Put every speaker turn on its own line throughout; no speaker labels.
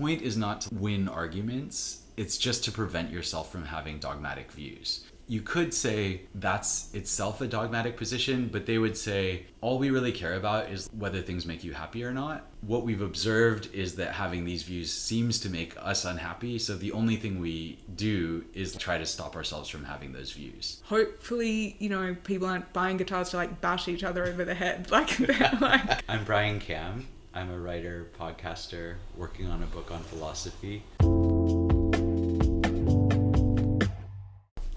point is not to win arguments. It's just to prevent yourself from having dogmatic views. You could say that's itself a dogmatic position, but they would say all we really care about is whether things make you happy or not. What we've observed is that having these views seems to make us unhappy, so the only thing we do is try to stop ourselves from having those views.
Hopefully, people aren't buying guitars to like bash each other over the head. Like, they're like...
I'm Bryan Kam. I'm a writer, podcaster, working on a book on philosophy.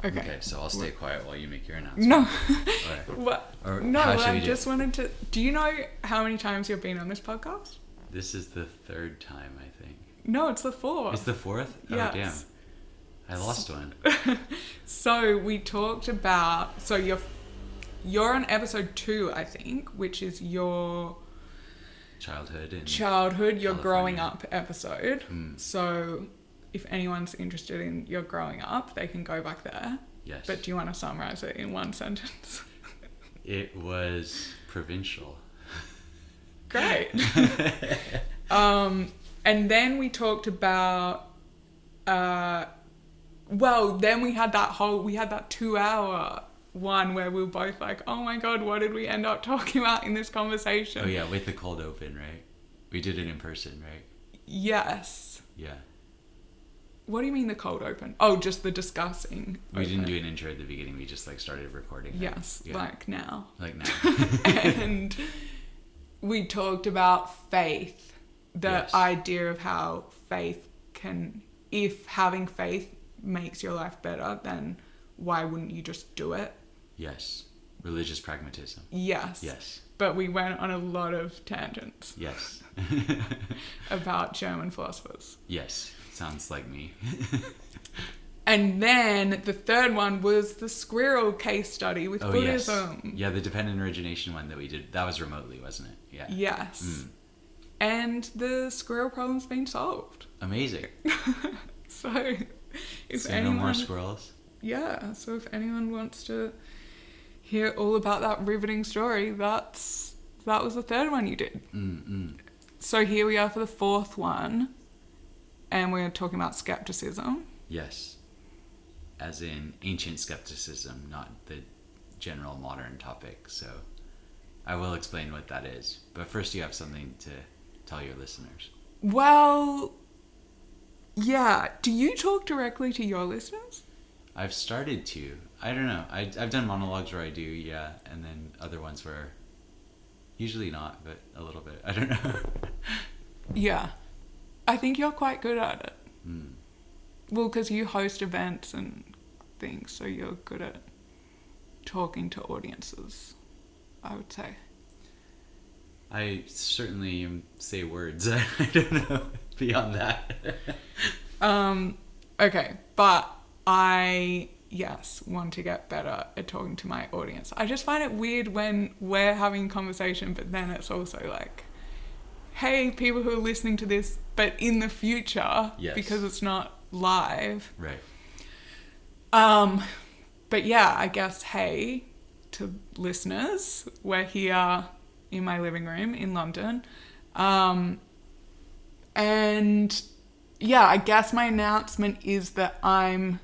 Okay, so I'll stay quiet while you make your announcement.
No.
Right.
What?
Or
no,
I
just wanted to... Do you know how many times you've been on this podcast?
This is the third time, I think.
No, it's the fourth.
It's the fourth?
Yes.
Oh, damn. I lost one.
So we talked about... So you're on episode 2, I think, which is your...
Childhood, your
California. Growing up episode.
Mm.
So... If anyone's interested in your growing up, they can go back there.
Yes.
But do you want to summarize it in one sentence?
It was provincial.
Great. And then we talked about, then we had that 2-hour one where we were both like, oh my God, what did we end up talking about in this conversation?
Oh yeah, with the cold open, right? We did it in person, right?
Yes.
Yeah.
What do you mean the cold open? Oh, just the discussing.
We didn't do an intro at the beginning. We just started recording.
Yes,
yeah.
like now.
Like now.
And we talked about faith. The
Yes.
idea of how faith can... If having faith makes your life better, then why wouldn't you just do it?
Yes. Religious pragmatism.
Yes.
Yes.
But we went on a lot of tangents.
Yes.
About German philosophers.
Yes. Sounds like me.
And then the third one was the squirrel case study with Buddhism.
Yes. Yeah, the dependent origination one that we did. That was remotely, wasn't it? Yeah.
Yes.
Mm.
And the squirrel problem's been solved.
Amazing.
So if
so
anyone...
no more squirrels?
Yeah, so if anyone wants to hear all about that riveting story, that was the third one you did.
Mm-mm.
So here we are for the fourth one, and we're talking about skepticism.
Yes. As in ancient skepticism, not the general modern topic. So I will explain what that is. But first you have something to tell your listeners.
Well, yeah. Do you talk directly to your listeners?
I've started to. I don't know. I've done monologues where I do, yeah. And then other ones where usually not, but a little bit. I don't know.
Yeah. I think you're quite good at it.
Mm.
Well, because you host events and things, so you're good at talking to audiences, I would say.
I certainly say words. I don't know beyond that.
Okay, but I, want to get better at talking to my audience. I just find it weird when we're having a conversation, but then it's also like, hey, people who are listening to this, but in the future,
yes.
because it's not live.
Right.
But yeah, I guess, hey, to listeners, we're here in my living room in London. And yeah, I guess my announcement is that I'm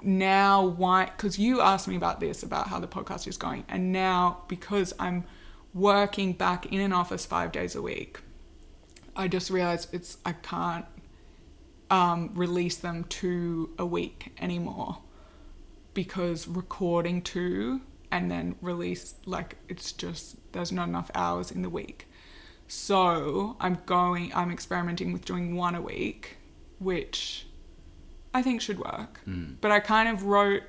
now because you asked me about this, about how the podcast is going. And now, because I'm working back in an office 5 days a week, I just realized I can't release them 2 a week anymore, because recording 2 and then release, it's just, there's not enough hours in the week. So I'm experimenting with doing 1 a week, which I think should work.
Mm.
But I kind of wrote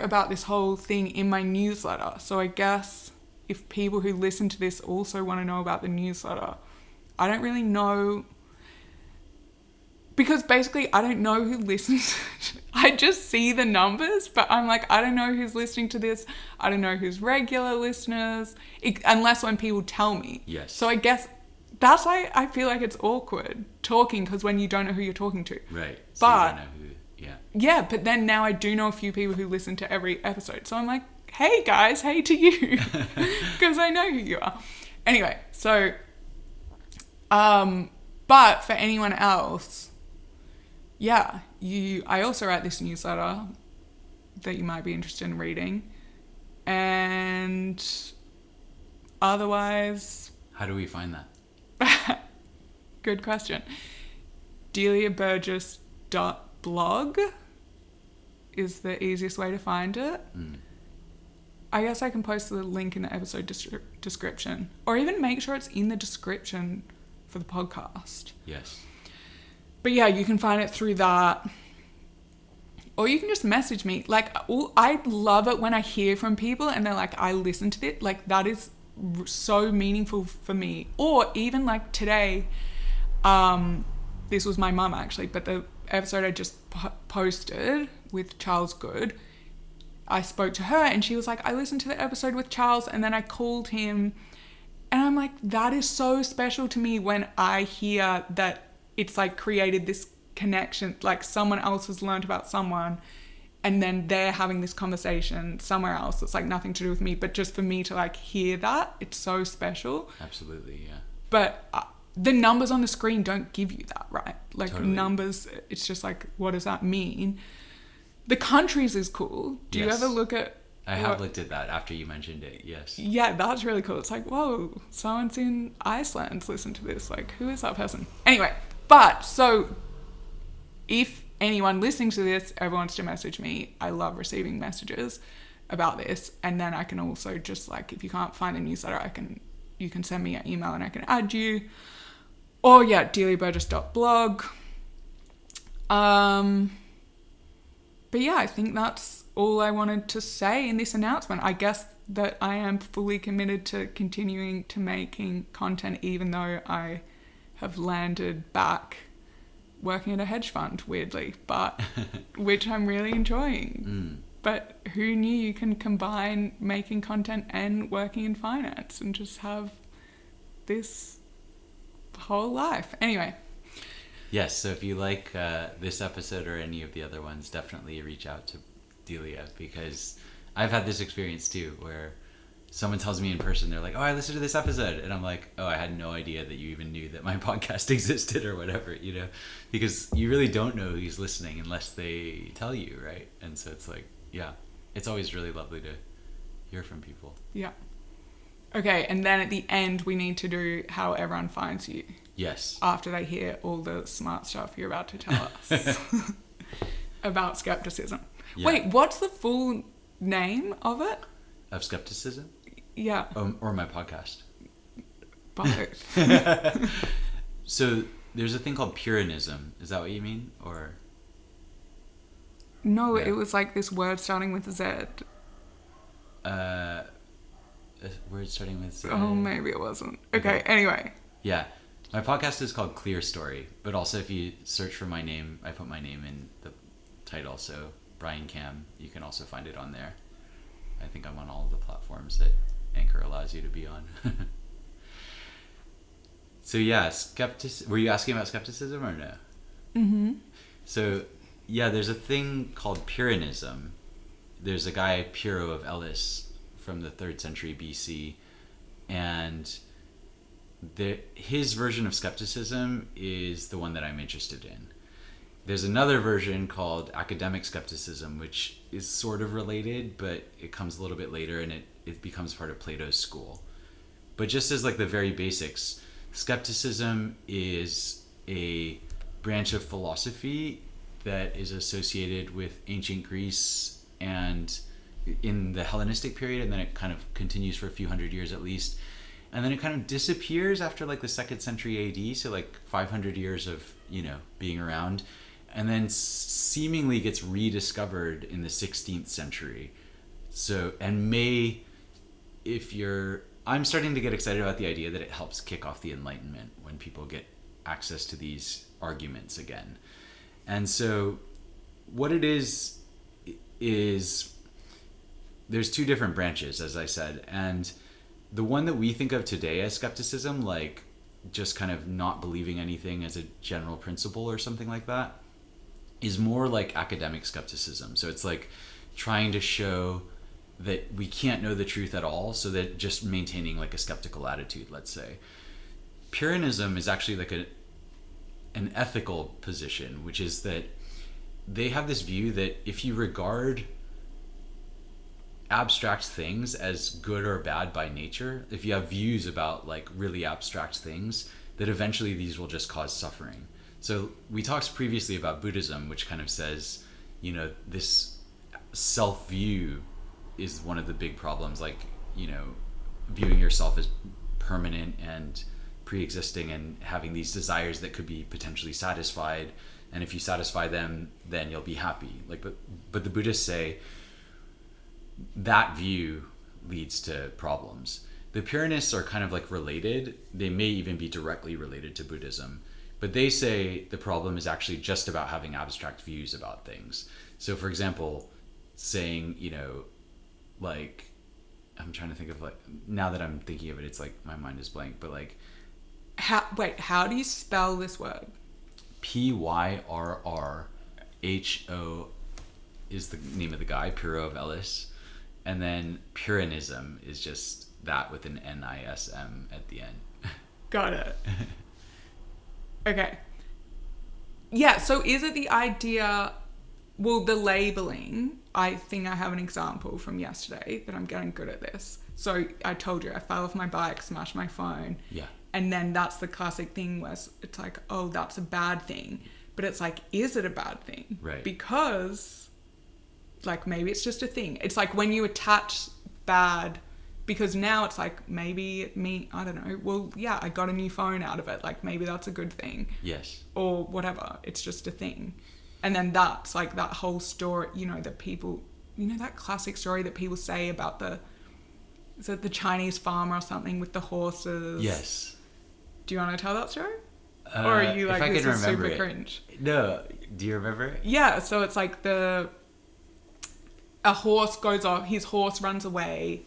about this whole thing in my newsletter. So I guess if people who listen to this also want to know about the newsletter, I don't really know, because basically I don't know who listens. I just see the numbers, but I'm like, I don't know who's listening to this. I don't know who's regular listeners, unless when people tell me.
Yes.
So I guess that's why I feel like it's awkward talking, because when you don't know who you're talking to.
Right. So
but
you don't know who, yeah.
Yeah, but then now I do know a few people who listen to every episode. So I'm like, hey guys, hey to you, because I know who you are. Anyway, so But for anyone else, yeah, I also write this newsletter that you might be interested in reading. And otherwise...
How do we find that?
Good question. deliaburgess.blog is the easiest way to find it. I guess I can post the link in the episode description, or even make sure it's in the description for the podcast.
Yes.
But yeah, you can find it through that. Or you can just message me. Like, I love it when I hear from people and they're like, I listened to it. Like, that is so meaningful for me. Or even like today, this was my mum actually, but the episode I just posted with Charles Good, I spoke to her and she was like, I listened to the episode with Charles, and then I called him, and I'm like, that is so special to me when I hear that it's like created this connection, like someone else has learned about someone and then they're having this conversation somewhere else that's like nothing to do with me, but just for me to like hear that, it's so special.
Absolutely, yeah.
But the numbers on the screen don't give you that, right? Like totally. Numbers, it's just like, what does that mean? The countries is cool. Do you ever look at...
I have looked at that after you mentioned it, yes.
Yeah, that's really cool. It's like, whoa, someone's in Iceland, listen to this. Like, who is that person? Anyway, but so if anyone listening to this ever wants to message me, I love receiving messages about this. And then I can also just like, if you can't find the newsletter, you can send me an email and I can add you. Or yeah, deliaburgess.blog. But yeah, I think that's all I wanted to say in this announcement. I guess that I am fully committed to continuing to making content, even though I have landed back working at a hedge fund, weirdly, but which I'm really enjoying. But who knew you can combine making content and working in finance and just have this whole life? Anyway.
Yes, so if you like this episode or any of the other ones, definitely reach out to Delia, because I've had this experience too, where someone tells me in person, they're like, oh, I listened to this episode. And I'm like, oh, I had no idea that you even knew that my podcast existed or whatever, you know, because you really don't know who's listening unless they tell you, right? And so it's like, yeah, it's always really lovely to hear from people.
Yeah. Okay, and then at the end, we need to do how everyone finds you.
Yes.
After they hear all the smart stuff you're about to tell us about skepticism. Yeah. Wait, what's the full name of it?
Of Skepticism?
Yeah.
Or my podcast?
Both.
So there's a thing called Pyrrhonism. Is that what you mean? Or...
No, yeah. It was like this word starting with Z.
A word starting with Z.
Oh, maybe it wasn't. Okay, anyway.
Yeah. My podcast is called Clear Story, but also if you search for my name, I put my name in the title, so Bryan Kam, you can also find it on there. I think I'm on all of the platforms that Anchor allows you to be on. So yeah, were you asking about skepticism or no? Mm-hmm. So yeah, there's a thing called Pyrrhonism. There's a guy, Pyrrho of Elis, from the 3rd century BC, and his version of skepticism is the one that I'm interested in. There's another version called academic skepticism, which is sort of related, but it comes a little bit later and it becomes part of Plato's school. But just as like the very basics, skepticism is a branch of philosophy that is associated with ancient Greece and in the Hellenistic period, and then it kind of continues for a few hundred years at least. And then it kind of disappears after like the 2nd century AD, so like 500 years of, being around, and then seemingly gets rediscovered in the 16th century. So, and I'm starting to get excited about the idea that it helps kick off the Enlightenment when people get access to these arguments again. And so what it is there's 2 different branches, as I said, and the one that we think of today as skepticism, like just kind of not believing anything as a general principle or something like that, is more like academic skepticism. So it's like trying to show that we can't know the truth at all, so that just maintaining like a skeptical attitude, let's say. Pyrrhonism is actually like an ethical position, which is that they have this view that if you regard abstract things as good or bad by nature, if you have views about like really abstract things, that eventually these will just cause suffering. So we talked previously about Buddhism, which kind of says, you know, this self-view is one of the big problems, like, you know, viewing yourself as permanent and pre-existing and having these desires that could be potentially satisfied, and if you satisfy them, then you'll be happy. Like, but the Buddhists say that view leads to problems. The Pyrrhonists are kind of like related. They may even be directly related to Buddhism, but they say the problem is actually just about having abstract views about things. So for example, saying, you know, like, I'm trying to think of, like, now that I'm thinking of it, it's like my mind is blank, but like,
how do you spell this word?
Pyrrho is the name of the guy, Pyrrho of Elis, and then Pyrrhonism is just that with an Nism at the end.
Got it. Okay. Yeah, so is it the idea, well, the labeling, I think I have an example from yesterday that I'm getting good at this. So I told you I fell off my bike, smashed my phone.
Yeah.
And then that's the classic thing where it's like, oh, that's a bad thing. But it's like, is it a bad thing?
Right.
Because, like, maybe it's just a thing. It's like when you attach bad, because now it's like, maybe I don't know, well, yeah, I got a new phone out of it. Like, maybe that's a good thing.
Yes.
Or whatever. It's just a thing. And then that's like that whole story, you know, that people, you know, that classic story that people say about is it the Chinese farmer or something with the horses?
Yes.
Do you want to tell that story? Or are you like, this is super cringe?
No. Do you remember it?
Yeah, so it's like a horse goes off, his horse runs away,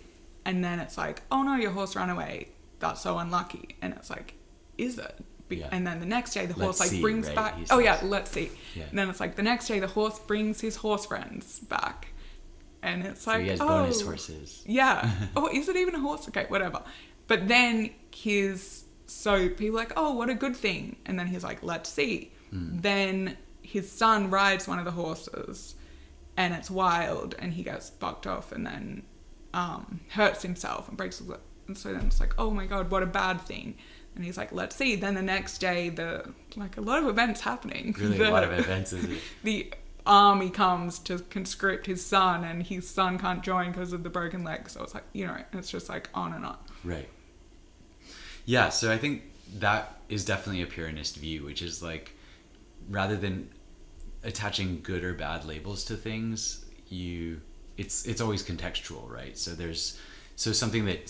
and then it's like, oh no, your horse ran away. That's so unlucky. And it's like, is it?
Yeah.
And then the next day the horse brings
right?
back, oh yeah, let's see. Yeah. And then it's like the next day the horse brings his horse friends back. And it's like,
he has bonus horses.
Yeah. Oh, is it even a horse? Okay, whatever. But then so people are like, oh, what a good thing. And then he's like, let's see. Then his son rides one of the horses and it's wild and he gets bucked off and then hurts himself and breaks his leg. And so then it's like, oh my God, what a bad thing. And he's like, let's see. Then the next day, a lot of events happening.
Really, a lot of events, is it?
The army comes to conscript his son and his son can't join because of the broken leg. So it's like, you know, it's just like on and on.
Right. Yeah, so I think that is definitely a Pyrrhonist view, which is like, rather than attaching good or bad labels to things, it's always contextual, right? So something that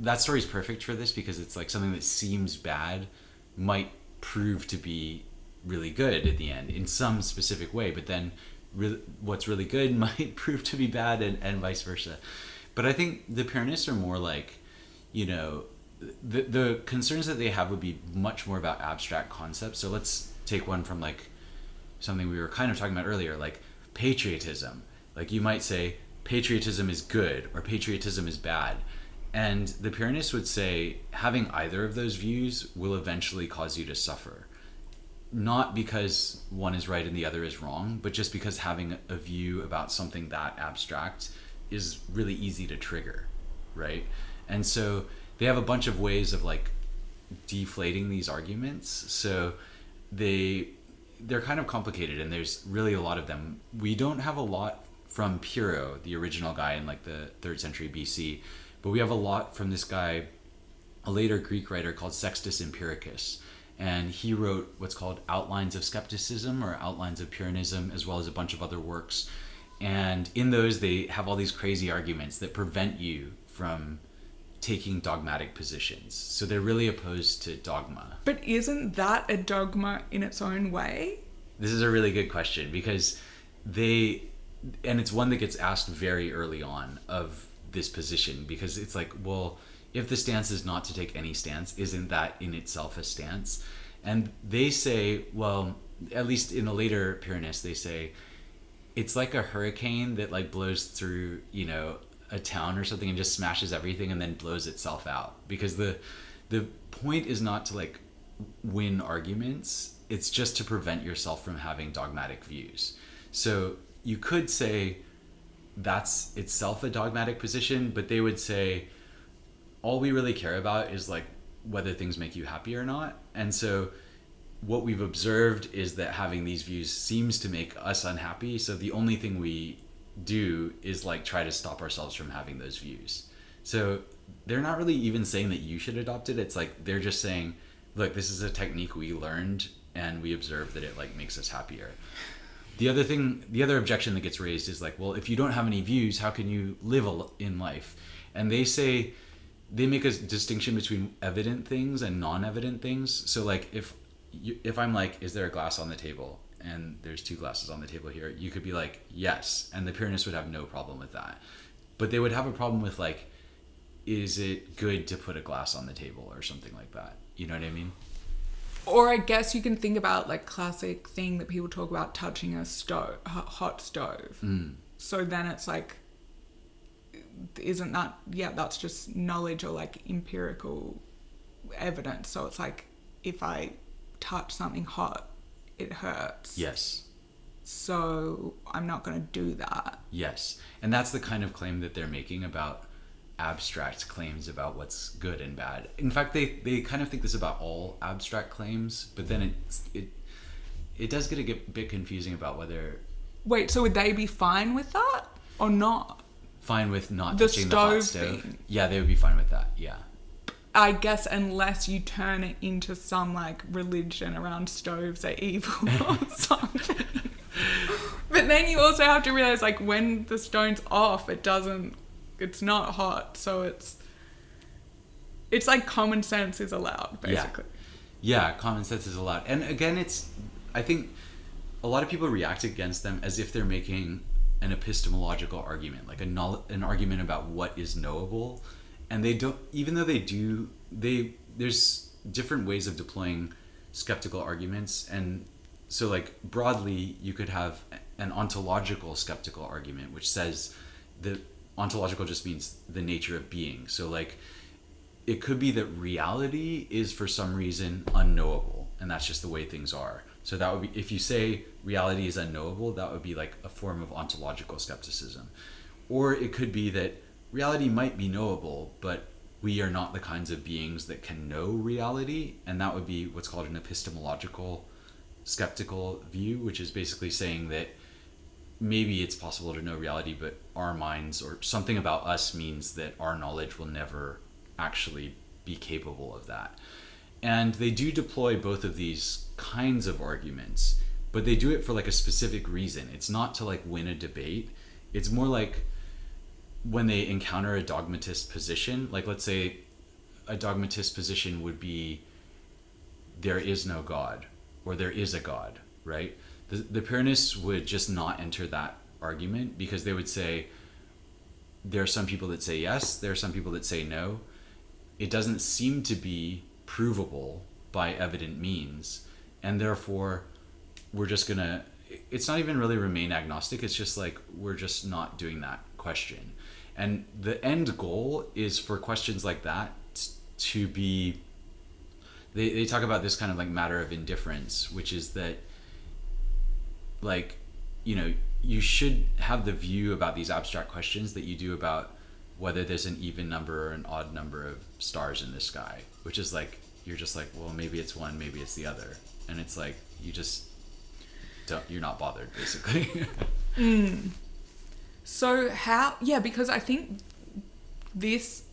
that story's perfect for this, because it's like something that seems bad might prove to be really good at the end in some specific way, but then what's really good might prove to be bad and vice versa. But I think the Pyrrhonists are more like, you know, the concerns that they have would be much more about abstract concepts. So let's take one from like something we were kind of talking about earlier, like patriotism. Like you might say patriotism is good or patriotism is bad. And the Pyrrhonists would say having either of those views will eventually cause you to suffer. Not because one is right and the other is wrong, but just because having a view about something that abstract is really easy to trigger, right? And so they have a bunch of ways of like deflating these arguments. So they're kind of complicated and there's really a lot of them. We don't have a lot from Pyrrho, the original guy in like the 3rd century BC, but we have a lot from this guy, a later Greek writer called Sextus Empiricus. And he wrote what's called Outlines of Scepticism or Outlines of Pyrrhonism, as well as a bunch of other works. And in those, they have all these crazy arguments that prevent you from taking dogmatic positions. So they're really opposed to dogma.
But isn't that a dogma in its own way?
This is a really good question, because and it's one that gets asked very early on of this position, because it's like, well, if the stance is not to take any stance, isn't that in itself a stance? And they say, well, at least in the later Pyrrhonists, they say it's like a hurricane that like blows through, you know, a town or something and just smashes everything and then blows itself out, because the The point is not to like win arguments. It's just to prevent yourself from having dogmatic views. So you could say that's itself a dogmatic position, but they would say all we really care about is like whether things make you happy or not. And so what we've observed is that having these views seems to make us unhappy. So the only thing we do is like try to stop ourselves from having those views. So they're not really even saying that you should adopt it. It's like they're just saying, look, this is a technique we learned and we observed that it like makes us happier. The other objection that gets raised is like, well, if you don't have any views, how can you live in life? And they say, they make a distinction between evident things and non-evident things. So like if I'm like, is there a glass on the table? And there's 2 glasses on the table here. You could be like, yes. And the Pyrrhonists would have no problem with that. But they would have a problem with like, is it good to put a glass on the table or something like that? You know what I mean?
Or I guess you can think about like classic thing that people talk about, touching a hot stove. So then it's like, isn't that, that's just knowledge or like empirical evidence. So it's like, if I touch something hot, it hurts.
Yes.
So I'm not going to do that.
Yes. And that's the kind of claim that they're making about abstract claims about what's good and bad. In fact, they kind of think this about all abstract claims, but then it does get a bit confusing about whether...
Wait, so would they be fine with that or not?
Fine with not touching the hot stove?
Thing.
Yeah, they would be fine with that, yeah.
I guess unless you turn it into some like religion around stoves are evil or something. But then you also have to realize like when the stone's off, it's not hot. So it's like common sense is allowed, basically.
Yeah, common sense is allowed. And again, I think a lot of people react against them as if they're making an epistemological argument, like an argument about what is knowable. And they don't, even though there's different ways of deploying skeptical arguments. And so like broadly, you could have an ontological skeptical argument, which says that ontological just means the nature of being. So like, it could be that reality is for some reason unknowable, and that's just the way things are. So that would be, if you say reality is unknowable, that would be like a form of ontological skepticism. Or it could be that reality might be knowable, but we are not the kinds of beings that can know reality, and that would be what's called an epistemological skeptical view, which is basically saying that maybe it's possible to know reality, but our minds or something about us means that our knowledge will never actually be capable of that. And they do deploy both of these kinds of arguments, but they do it for like a specific reason. It's not to like win a debate. It's more like when they encounter a dogmatist position, like let's say a dogmatist position would be there is no God or there is a God, right? The Pyrrhonists would just not enter that argument because they would say there are some people that say yes, there are some people that say no. It doesn't seem to be provable by evident means, and therefore we're just gonna, it's not even really remain agnostic, it's just like we're just not doing that question. And the end goal is for questions like that to be, they talk about this kind of like matter of indifference, which is that like, you know, you should have the view about these abstract questions that you do about whether there's an even number or an odd number of stars in the sky, which is like, you're just like, well, maybe it's one, maybe it's the other. And it's like, you just don't, you're not bothered, basically.
So how, because I think this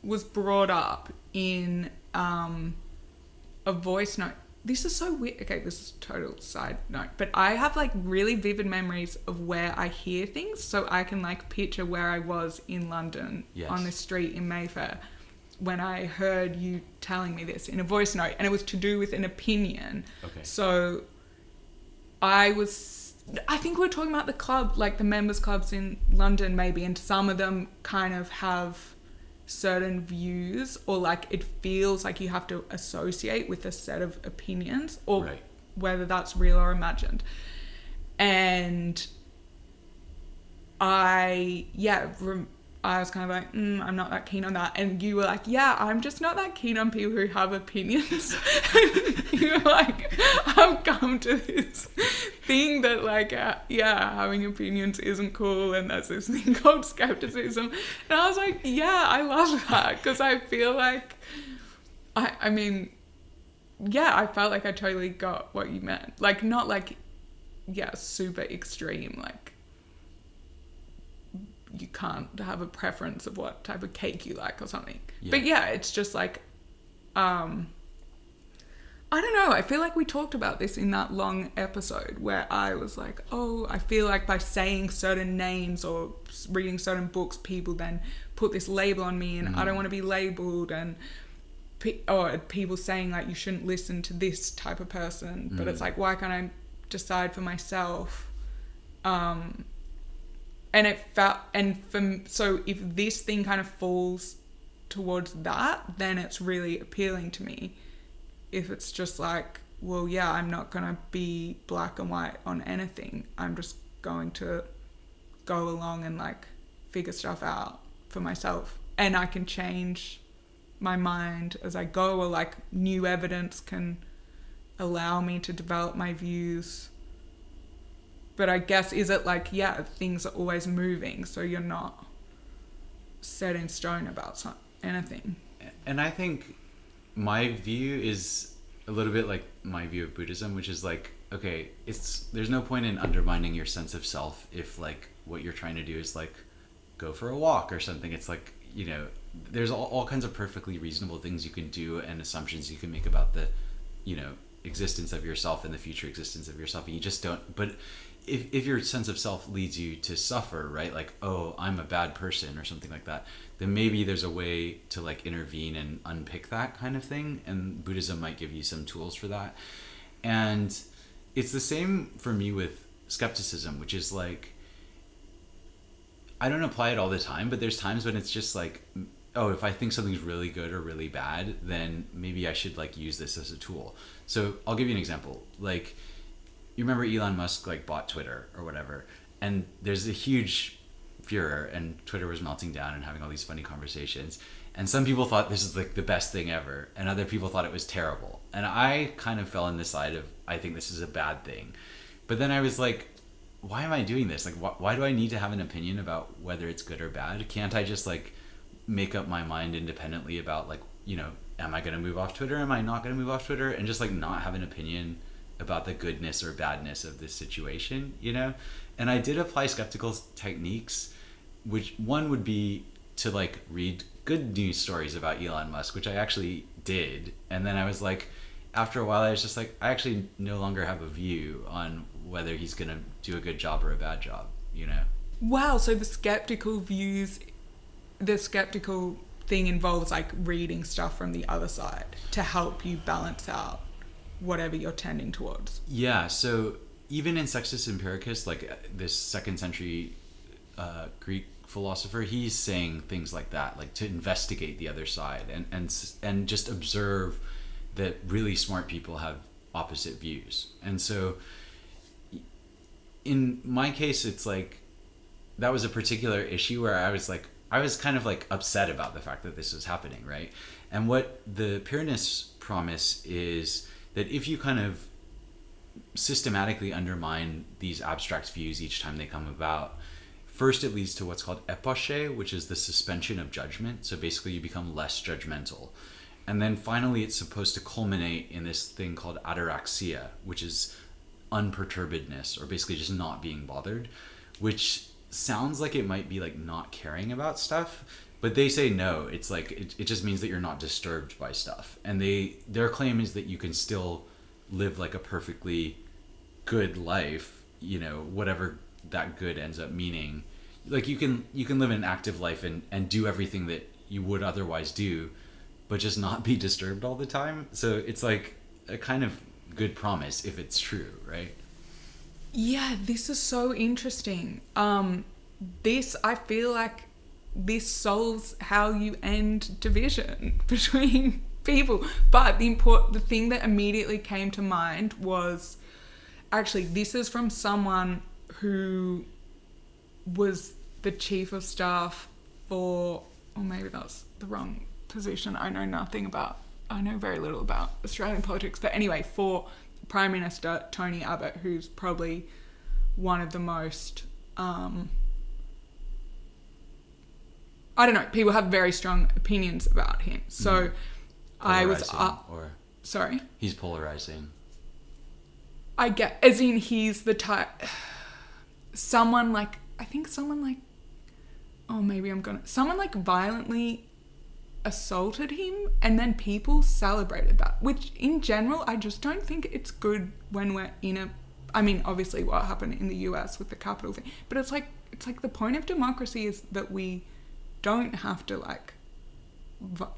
was brought up in a voice note. This is so weird. Okay, this is a total side note, but I have like really vivid memories of where I hear things, so I can like picture where I was in London on the street in Mayfair when I heard you telling me this in a voice note, and it was to do with an opinion. Okay. So I think we're talking about the club, like the members clubs in London maybe, and some of them kind of have certain views, or like it feels like you have to associate with a set of opinions, or whether that's real or imagined. And I I was kind of like, I'm not that keen on that. And you were like, yeah, I'm just not that keen on people who have opinions. And you were like, I've come to this thing that like, having opinions isn't cool. And there's this thing called skepticism. And I was like, yeah, I love that. Because I feel like, I mean, yeah, I felt like I totally got what you meant. Like, not like, yeah, super extreme, like, you can't have a preference of what type of cake you like or something. Yeah. But yeah, it's just like, I don't know. I feel like we talked about this in that long episode where I was like, oh, I feel like by saying certain names or reading certain books, people then put this label on me and I don't want to be labeled, and or people saying like, you shouldn't listen to this type of person. But it's like, why can't I decide for myself? And it felt, so if this thing kind of falls towards that, then it's really appealing to me. If it's just like, well, yeah, I'm not going to be black and white on anything. I'm just going to go along and like figure stuff out for myself. And I can change my mind as I go, or like new evidence can allow me to develop my views. But I guess, is it like, yeah, things are always moving, so you're not set in stone about anything.
And I think my view is a little bit like my view of Buddhism, which is like, okay, there's no point in undermining your sense of self if like what you're trying to do is like go for a walk or something. It's like, you know, there's all kinds of perfectly reasonable things you can do and assumptions you can make about the, you know, existence of yourself and the future existence of yourself, and you just don't. But if your sense of self leads you to suffer, right, like, oh, I'm a bad person or something like that, then maybe there's a way to like intervene and unpick that kind of thing, and Buddhism might give you some tools for that. And it's the same for me with skepticism, which is like, I don't apply it all the time, but there's times when it's just like, oh, if I think something's really good or really bad, then maybe I should like use this as a tool. So I'll give you an example. Like, you remember Elon Musk like bought Twitter or whatever, and there's a huge furor, and Twitter was melting down and having all these funny conversations, and some people thought this is like the best thing ever, and other people thought it was terrible. And I kind of fell on the side of, I think this is a bad thing. But then I was like, why am I doing this? Like, why do I need to have an opinion about whether it's good or bad? Can't I just like make up my mind independently about like, you know, am I going to move off Twitter? Am I not going to move off Twitter? And just like not have an opinion about the goodness or badness of this situation, you know? And I did apply skeptical techniques, which one would be to like read good news stories about Elon Musk, which I actually did. And then I was like, after a while, I was just like, I actually no longer have a view on whether he's going to do a good job or a bad job, you know?
Wow. So the skeptical thing involves like reading stuff from the other side to help you balance out whatever you're tending towards.
Yeah, so even in Sextus Empiricus, like this 2nd century Greek philosopher, he's saying things like that, like to investigate the other side and just observe that really smart people have opposite views. And so in my case, it's like that was a particular issue where I was kind of like upset about the fact that this was happening, right? And what the Pyrrhonists promise is that if you kind of systematically undermine these abstract views each time they come about, first it leads to what's called epoche, which is the suspension of judgment. So basically you become less judgmental. And then finally it's supposed to culminate in this thing called ataraxia, which is unperturbedness, or basically just not being bothered, which sounds like it might be like not caring about stuff, but they say no, it's like it just means that you're not disturbed by stuff. And their claim is that you can still live like a perfectly good life, you know, whatever that good ends up meaning. Like you can live an active life and do everything that you would otherwise do, but just not be disturbed all the time. So it's like a kind of good promise if it's true, right?
Yeah, this is so interesting. I feel like this solves how you end division between people. But the thing that immediately came to mind was, actually, this is from someone who was the chief of staff or maybe that's the wrong position. I know very little about Australian politics, but anyway, for Prime Minister Tony Abbott, who's probably one of the most, I don't know, people have very strong opinions about him. So I was sorry?
He's polarizing.
I get, as in he's the type, someone like violently assaulted him, and then people celebrated that, which in general I just don't think it's good when we're obviously what happened in the US with the Capitol thing, but it's like the point of democracy is that we don't have to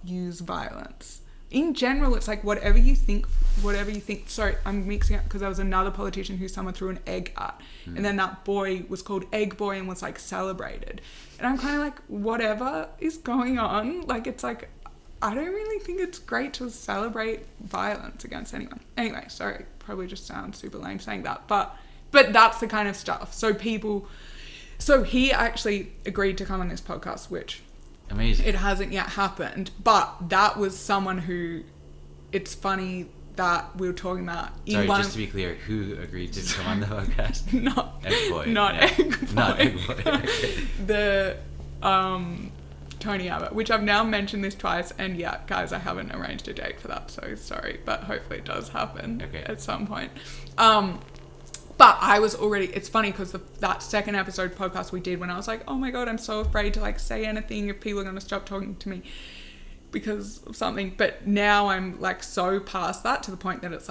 use violence. In general, it's like whatever you think. Sorry, I'm mixing up because there was another politician who someone threw an egg at, and then that boy was called Egg Boy and was celebrated. And I'm kind of like, whatever is going on, it's like, I don't really think it's great to celebrate violence against anyone. Anyway, sorry, probably just sounds super lame saying that, but that's the kind of stuff. So he actually agreed to come on this podcast, which
amazing.
It hasn't yet happened, but that was someone who, it's funny that we were talking about.
Sorry, just to be clear, who agreed to come on the podcast?
Not
Egg Boy.
Not Egg Boy. The Tony Abbott, which I've now mentioned this twice, and yeah, guys, I haven't arranged a date for that, so sorry, but hopefully it does happen at some point. But I was already, it's funny because that second episode podcast we did when I was like, oh my God, I'm so afraid to say anything if people are going to stop talking to me because of something. But now I'm so past that, to the point that it's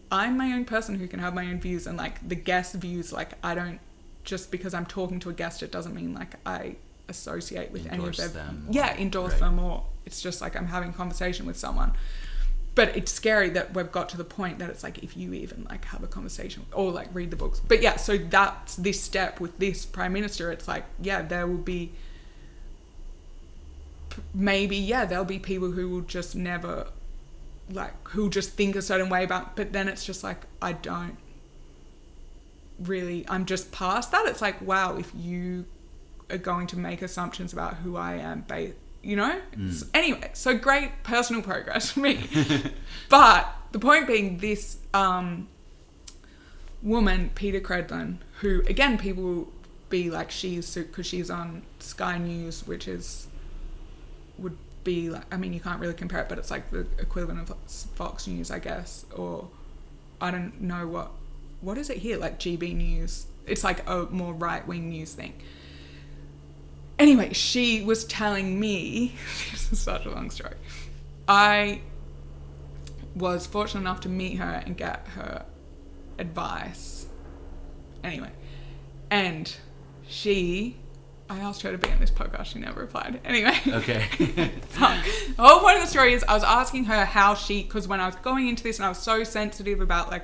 I'm my own person who can have my own views, and the guest views, I don't, just because I'm talking to a guest, it doesn't mean I associate with
endorse
any of
them.
Yeah, endorse them, or it's just I'm having a conversation with someone. But it's scary that we've got to the point that it's if you even have a conversation or read the books. But yeah, so that's this step with this Prime Minister. It's there will be there'll be people who will just never who'll just think a certain way about, but then it's just I don't really, I'm just past that. It's wow, if you are going to make assumptions about who I am So anyway, so great personal progress for me. But the point being, this woman, Peter Credlin, who again people will be she's, because she's on Sky News, which would be you can't really compare it, but it's the equivalent of Fox News, I guess, or I don't know what is it here, GB News. It's a more right-wing news thing. Anyway, she was telling me, this is such a long story, I was fortunate enough to meet her and get her advice. Anyway, and I asked her to be on this podcast, she never replied. Anyway.
Okay.
The whole point of the story is I was asking her how because when I was going into this and I was so sensitive about oh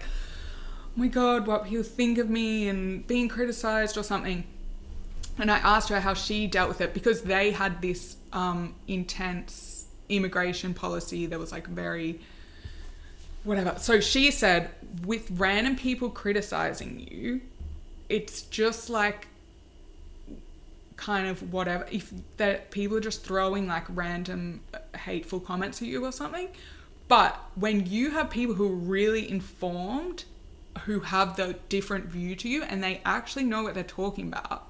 my God, what people think of me and being criticized or something. And I asked her how she dealt with it, because they had this intense immigration policy that was very whatever. So she said, with random people criticizing you, it's just kind of whatever, if that people are just throwing random hateful comments at you or something. But when you have people who are really informed, who have the different view to you, and they actually know what they're talking about,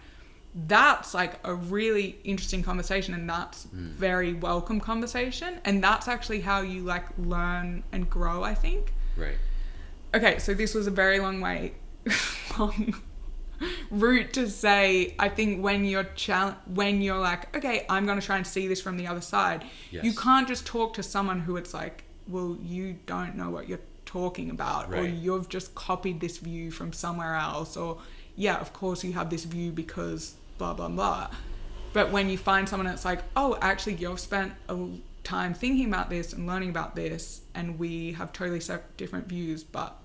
that's a really interesting conversation, and that's very welcome conversation, and that's actually how you learn and grow, I think.
Right.
Okay, so this was a very long route to say, I think when you're okay, I'm going to try and see this from the other side. Yes. You can't just talk to someone who it's well, you don't know what you're talking about, right, or you've just copied this view from somewhere else, or yeah, of course you have this view because blah, blah, blah. But when you find someone that's oh, actually you've spent a time thinking about this and learning about this, and we have totally different views, but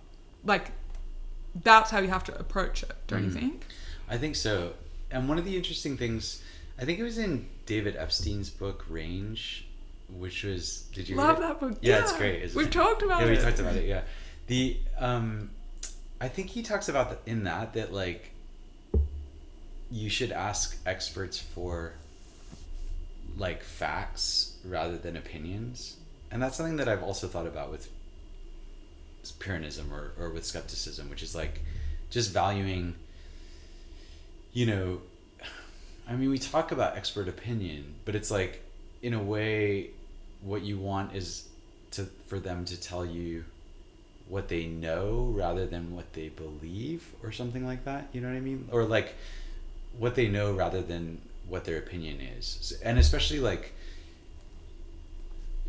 that's how you have to approach it, don't you think?
I think so. And one of the interesting things, I think it was in David Epstein's book, Range, which was, did you
love
read it?
that book?
Yeah, it's great.
We've talked about it.
Yeah, we talked about it, yeah. I think he talks about in that you should ask experts for like facts rather than opinions. And that's something that I've also thought about with Pyrrhonism or with skepticism, which is like just valuing, you know, I mean, we talk about expert opinion, but it's like, in a way, what you want is for them to tell you what they know rather than what they believe, or something like that. You know what I mean? Or like what they know rather than what their opinion is. And especially like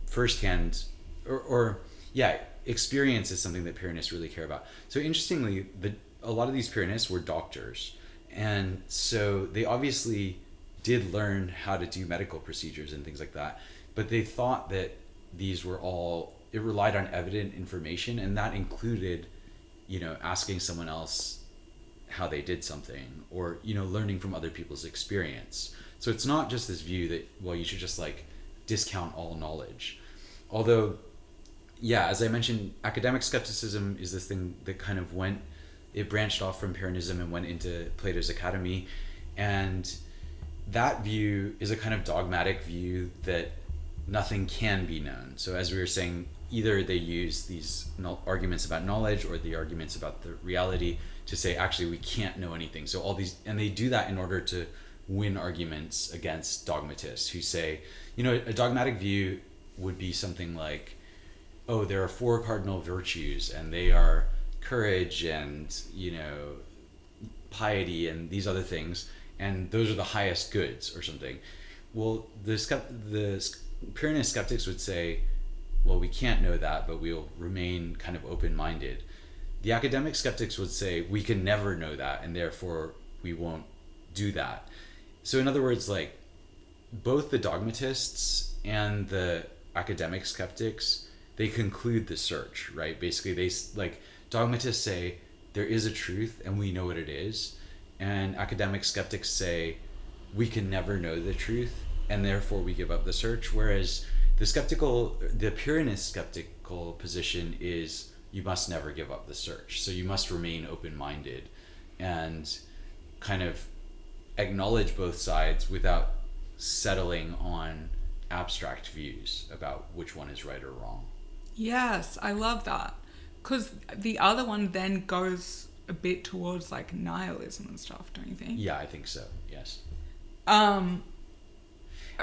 firsthand or experience is something that Pyrrhonists really care about. So interestingly, a lot of these Pyrrhonists were doctors. And so they obviously did learn how to do medical procedures and things like that. But they thought that these were it relied on evident information, and that included, you know, asking someone else how they did something, or, you know, learning from other people's experience. So it's not just this view that, well, you should just like discount all knowledge. Although, yeah, as I mentioned, academic skepticism is this thing that kind of it branched off from Pyrrhonism and went into Plato's Academy. And that view is a kind of dogmatic view that nothing can be known. So as we were saying, either they use these arguments about knowledge or the arguments about the reality to say, actually, we can't know anything. So and they do that in order to win arguments against dogmatists who say, you know, a dogmatic view would be something like, oh, there are 4 cardinal virtues, and they are courage and, you know, piety and these other things, and those are the highest goods or something. Well, the Pyrrhonist skeptics would say, well, we can't know that, but we'll remain kind of open-minded. The academic skeptics would say, we can never know that, and therefore we won't do that. So in other words, like, both the dogmatists and the academic skeptics, they conclude the search, right? Basically, they, like, dogmatists say, there is a truth and we know what it is. And academic skeptics say, we can never know the truth, and therefore we give up the search. Whereas the Pyrrhonist skeptical position is, you must never give up the search. So you must remain open-minded and kind of acknowledge both sides without settling on abstract views about which one is right or wrong.
Yes, I love that. Because the other one then goes a bit towards like nihilism and stuff, don't you think?
Yeah, I think so, yes. And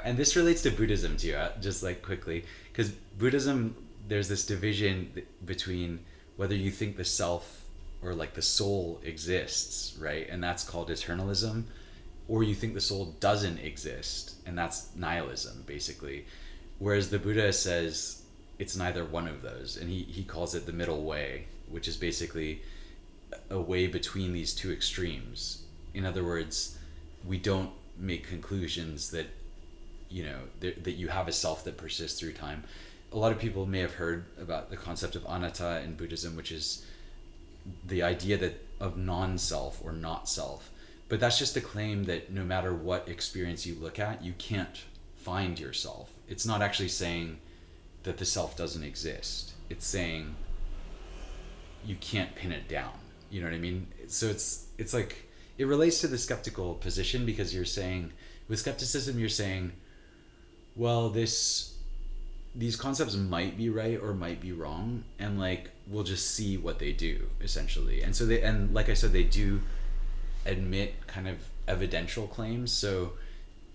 this relates to Buddhism too, just like quickly, because Buddhism, there's this division between whether you think the self or like the soul exists, right? And that's called eternalism, or you think the soul doesn't exist, and that's nihilism, basically. Whereas the Buddha says it's neither one of those, and he calls it the middle way, which is basically a way between these two extremes. In other words, we don't make conclusions that, you know, that you have a self that persists through time. A lot of people may have heard about the concept of anatta in Buddhism, which is the idea of non-self or not self. But that's just a claim that no matter what experience you look at, you can't find yourself. It's not actually saying that the self doesn't exist. It's saying you can't pin it down. You know what I mean? So it's like, it relates to the skeptical position, because you're saying, with skepticism, you're saying, well, these concepts might be right or might be wrong, and like, we'll just see what they do, essentially. And so and like I said, they do admit kind of evidential claims. So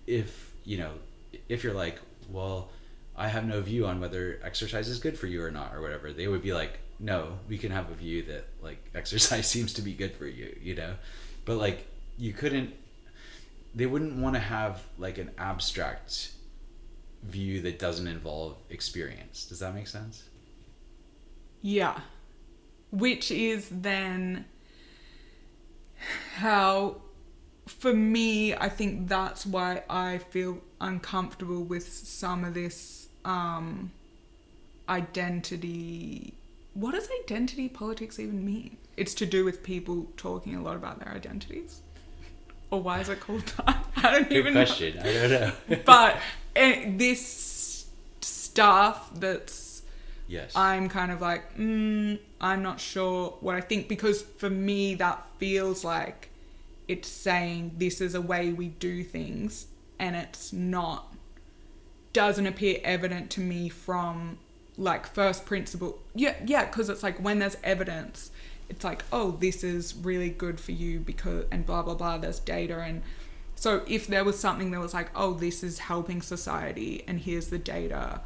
if you're like, well, I have no view on whether exercise is good for you or not, or whatever, they would be like, no, we can have a view that like exercise seems to be good for you, you know? But like, they wouldn't want to have like an abstract view that doesn't involve experience. Does that make sense?
Yeah. Which is then how, for me, I think that's why I feel uncomfortable with some of this identity. What does identity politics even mean? It's to do with people talking a lot about their identities? Or why is it called that? I don't even know. Good question. I don't know. But this stuff that's...
Yes.
I'm kind of like, I'm not sure what I think, because for me that feels like it's saying this is a way we do things, and it's not doesn't appear evident to me from like first principle. Yeah, because it's like when there's evidence, it's like, oh, this is really good for you because, and blah blah blah, there's data. And so if there was something that was like, oh, this is helping society and here's the data,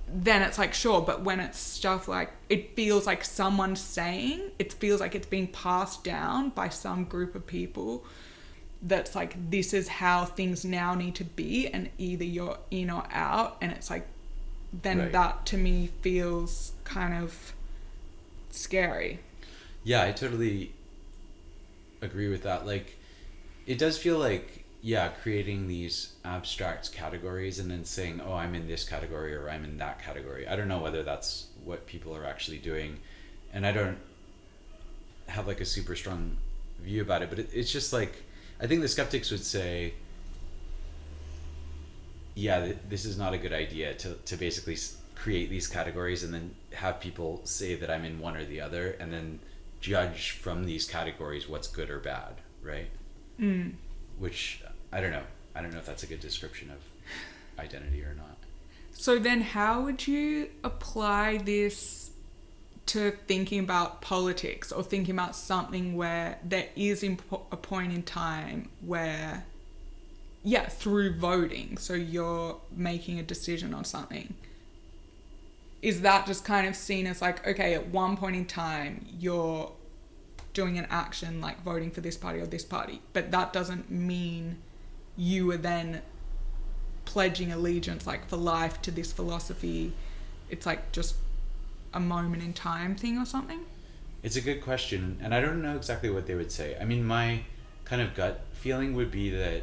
then it's like, sure. But when it's stuff like, it feels like someone's saying, it feels like it's being passed down by some group of people that's like, this is how things now need to be, and either you're in or out. And it's like, then
right.
That to me feels kind of scary.
Yeah, I totally agree with that. Like, it does feel like, yeah, creating these abstract categories and then saying, oh, I'm in this category or I'm in that category. I don't know whether that's what people are actually doing, and I don't have like a super strong view about it, but it's just like, I think the skeptics would say, yeah, this is not a good idea to basically create these categories and then have people say that I'm in one or the other and then judge from these categories what's good or bad, right? Which, I don't know if that's a good description of identity or not.
So then how would you apply this to thinking about politics or thinking about something where there is a point in time where, yeah, through voting, so you're making a decision on something, is that just kind of seen as like, okay, at one point in time you're doing an action like voting for this party or this party, but that doesn't mean you were then pledging allegiance like for life to this philosophy? It's like just a moment in time thing or something?
It's a good question, and I don't know exactly what they would say. I mean, my kind of gut feeling would be that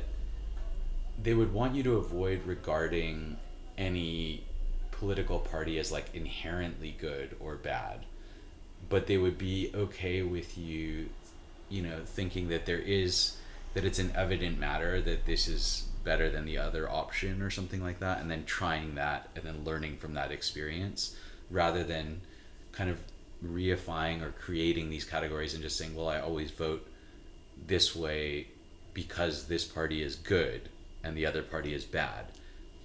they would want you to avoid regarding any political party as like inherently good or bad, but they would be okay with you, thinking that that it's an evident matter that this is better than the other option or something like that, and then trying that and then learning from that experience, rather than kind of reifying or creating these categories and just saying, well, I always vote this way because this party is good and the other party is bad.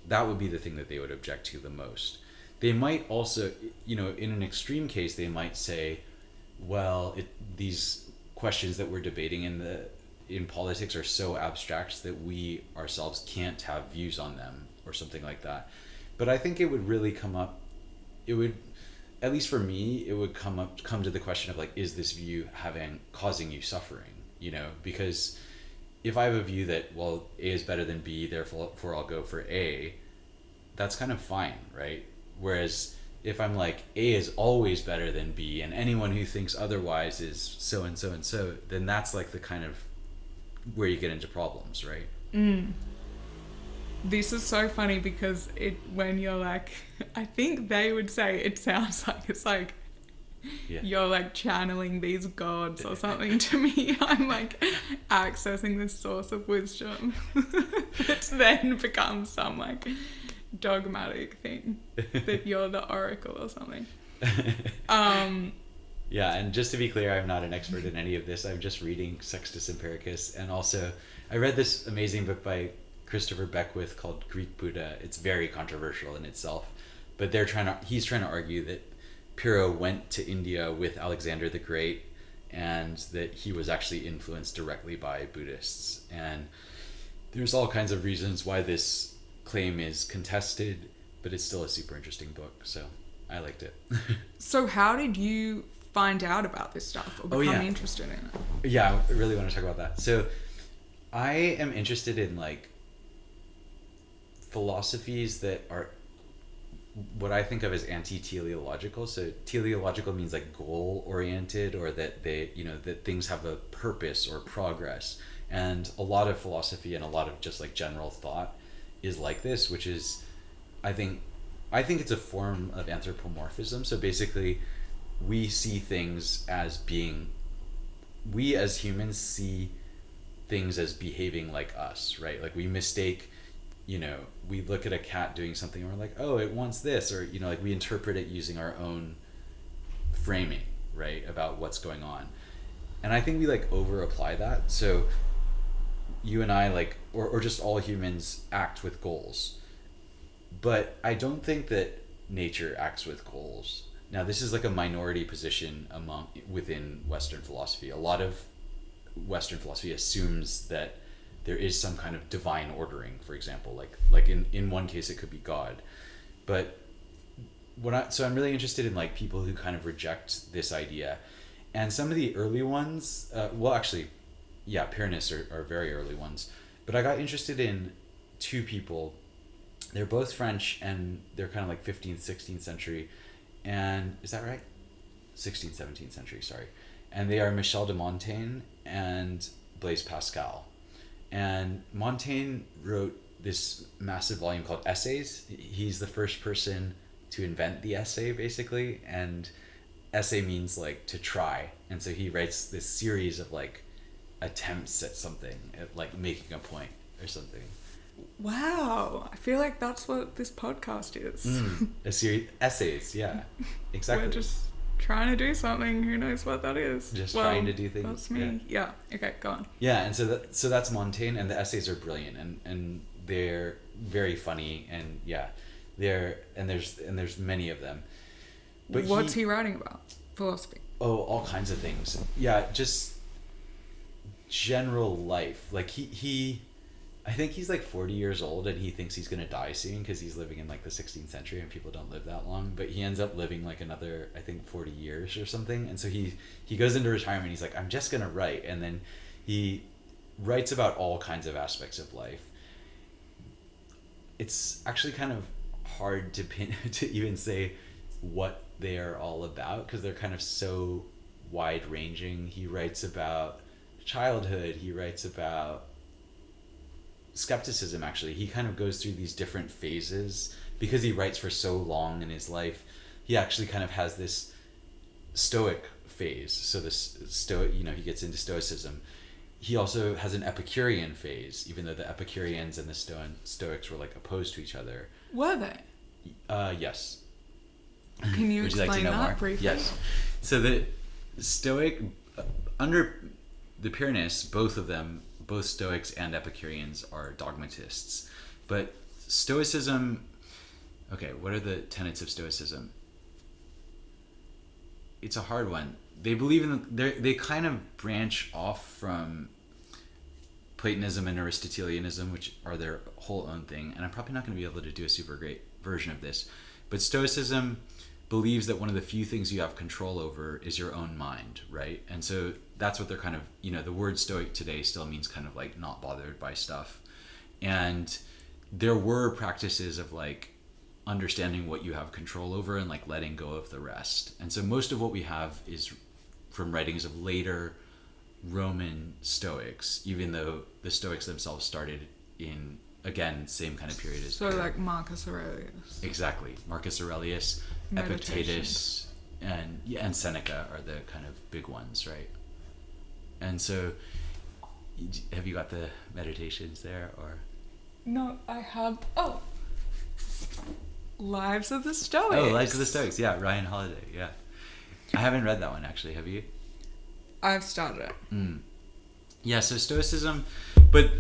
That would be the thing that they would object to the most. They might also, in an extreme case, they might say, well, these questions that we're debating in politics are so abstract that we ourselves can't have views on them or something like that. But I think it would really at least for me, it would come to the question of like, is this view causing you suffering? Because if I have a view that, well, A is better than B, therefore I'll go for A, that's kind of fine, right? Whereas if I'm like, A is always better than B, and anyone who thinks otherwise is so and so and so, then that's like the kind of where you get into problems, right?
This is so funny because when you're like, I think they would say it sounds like it's like, yeah, you're like channeling these gods or something to me. I'm like accessing this source of wisdom that's then becomes some like dogmatic thing that you're the oracle or something.
Yeah, and just to be clear, I'm not an expert in any of this. I'm just reading Sextus Empiricus, and also I read this amazing book by Christopher Beckwith called Greek Buddha. It's very controversial in itself, but he's trying to argue that Pyrrho went to India with Alexander the Great and that he was actually influenced directly by Buddhists. And there's all kinds of reasons why this claim is contested, but it's still a super interesting book, so I liked it.
So how did you find out about this stuff or become interested in it?
Yeah, I really want to talk about that. So I am interested in like philosophies that are what I think of as anti-teleological. So teleological means like goal-oriented, or that they, that things have a purpose or progress. And a lot of philosophy and a lot of just like general thought is like this, which is, I think it's a form of anthropomorphism. So basically, we see things as we as humans see things as behaving like us, right? Like we mistake, we look at a cat doing something and we're like, oh, it wants this, or, like we interpret it using our own framing, right, about what's going on. And I think we like over apply that. So you and I, like, or just all humans act with goals. But I don't think that nature acts with goals. Now, this is like a minority position within Western philosophy. A lot of Western philosophy assumes that there is some kind of divine ordering, for example, like in one case it could be God. But so I'm really interested in like people who kind of reject this idea. And some of the early ones, Pyrrhonists are very early ones. But I got interested in two people. They're both French, and they're kind of like 15th, 16th century. And is that right? 16th, 17th century, sorry. And they are Michel de Montaigne and Blaise Pascal. And Montaigne wrote this massive volume called Essays. He's the first person to invent the essay, basically. And essay means like to try. And so he writes this series of like attempts at something, at like making a point or something.
Wow, I feel like that's what this podcast is.
A series essays, yeah, exactly.
We're just trying to do something. Who knows what that is?
Trying to do things.
That's me. Yeah. Okay, go on.
Yeah, and so that's Montaigne, and the essays are brilliant, and they're very funny, and there's many of them.
But what's he writing about? Philosophy.
Oh, all kinds of things. Yeah, just general life. Like I think he's like 40 years old, and he thinks he's going to die soon because he's living in like the 16th century and people don't live that long. But he ends up living like another, I think, 40 years or something. And so he goes into retirement. He's like, I'm just going to write. And then he writes about all kinds of aspects of life. It's actually kind of hard to even say what they are all about because they're kind of so wide ranging. He writes about childhood. He writes about scepticism. Actually, he kind of goes through these different phases because he writes for so long in his life. He actually kind of has this stoic phase. So this stoic, he gets into stoicism. He also has an Epicurean phase, even though the Epicureans and the Stoics were like opposed to each other.
Were they?
Yes.
Can you explain
like
that briefly?
Yes. So the Stoic, under the Pyrrhonists, both Stoics and Epicureans are dogmatists. But Stoicism, okay, what are the tenets of Stoicism? It's a hard one. They believe they kind of branch off from Platonism and Aristotelianism, which are their whole own thing. And I'm probably not going to be able to do a super great version of this. But Stoicism believes that one of the few things you have control over is your own mind, right? And so that's what they're kind of, the word Stoic today still means kind of like not bothered by stuff. And there were practices of like understanding what you have control over and like letting go of the rest. And so most of what we have is from writings of later Roman Stoics, even though the Stoics themselves started in, again, same kind of period as
like Marcus Aurelius.
Exactly. Marcus Aurelius, Epictetus, and Seneca are the kind of big ones, right? And so, have you got the meditations there, or?
No, I have. Oh, Lives of the Stoics.
Oh, Lives of the Stoics. Yeah, Ryan Holiday. Yeah, I haven't read that one actually. Have you?
I've started it.
Yeah. So Stoicism, but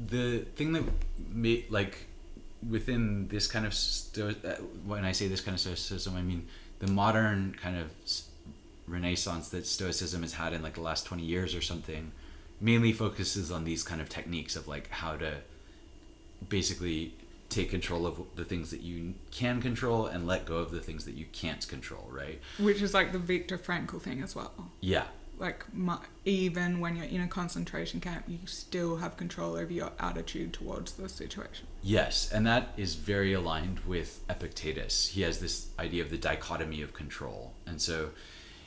the thing that within this kind of when I say this kind of Stoicism, I mean the modern kind of renaissance that Stoicism has had in like the last 20 years or something, mainly focuses on these kind of techniques of like how to basically take control of the things that you can control and let go of the things that you can't control, right?
Which is like the Viktor Frankl thing as well.
Yeah.
Like even when you're in a concentration camp, you still have control over your attitude towards the situation.
Yes, and that is very aligned with Epictetus. He has this idea of the dichotomy of control. And so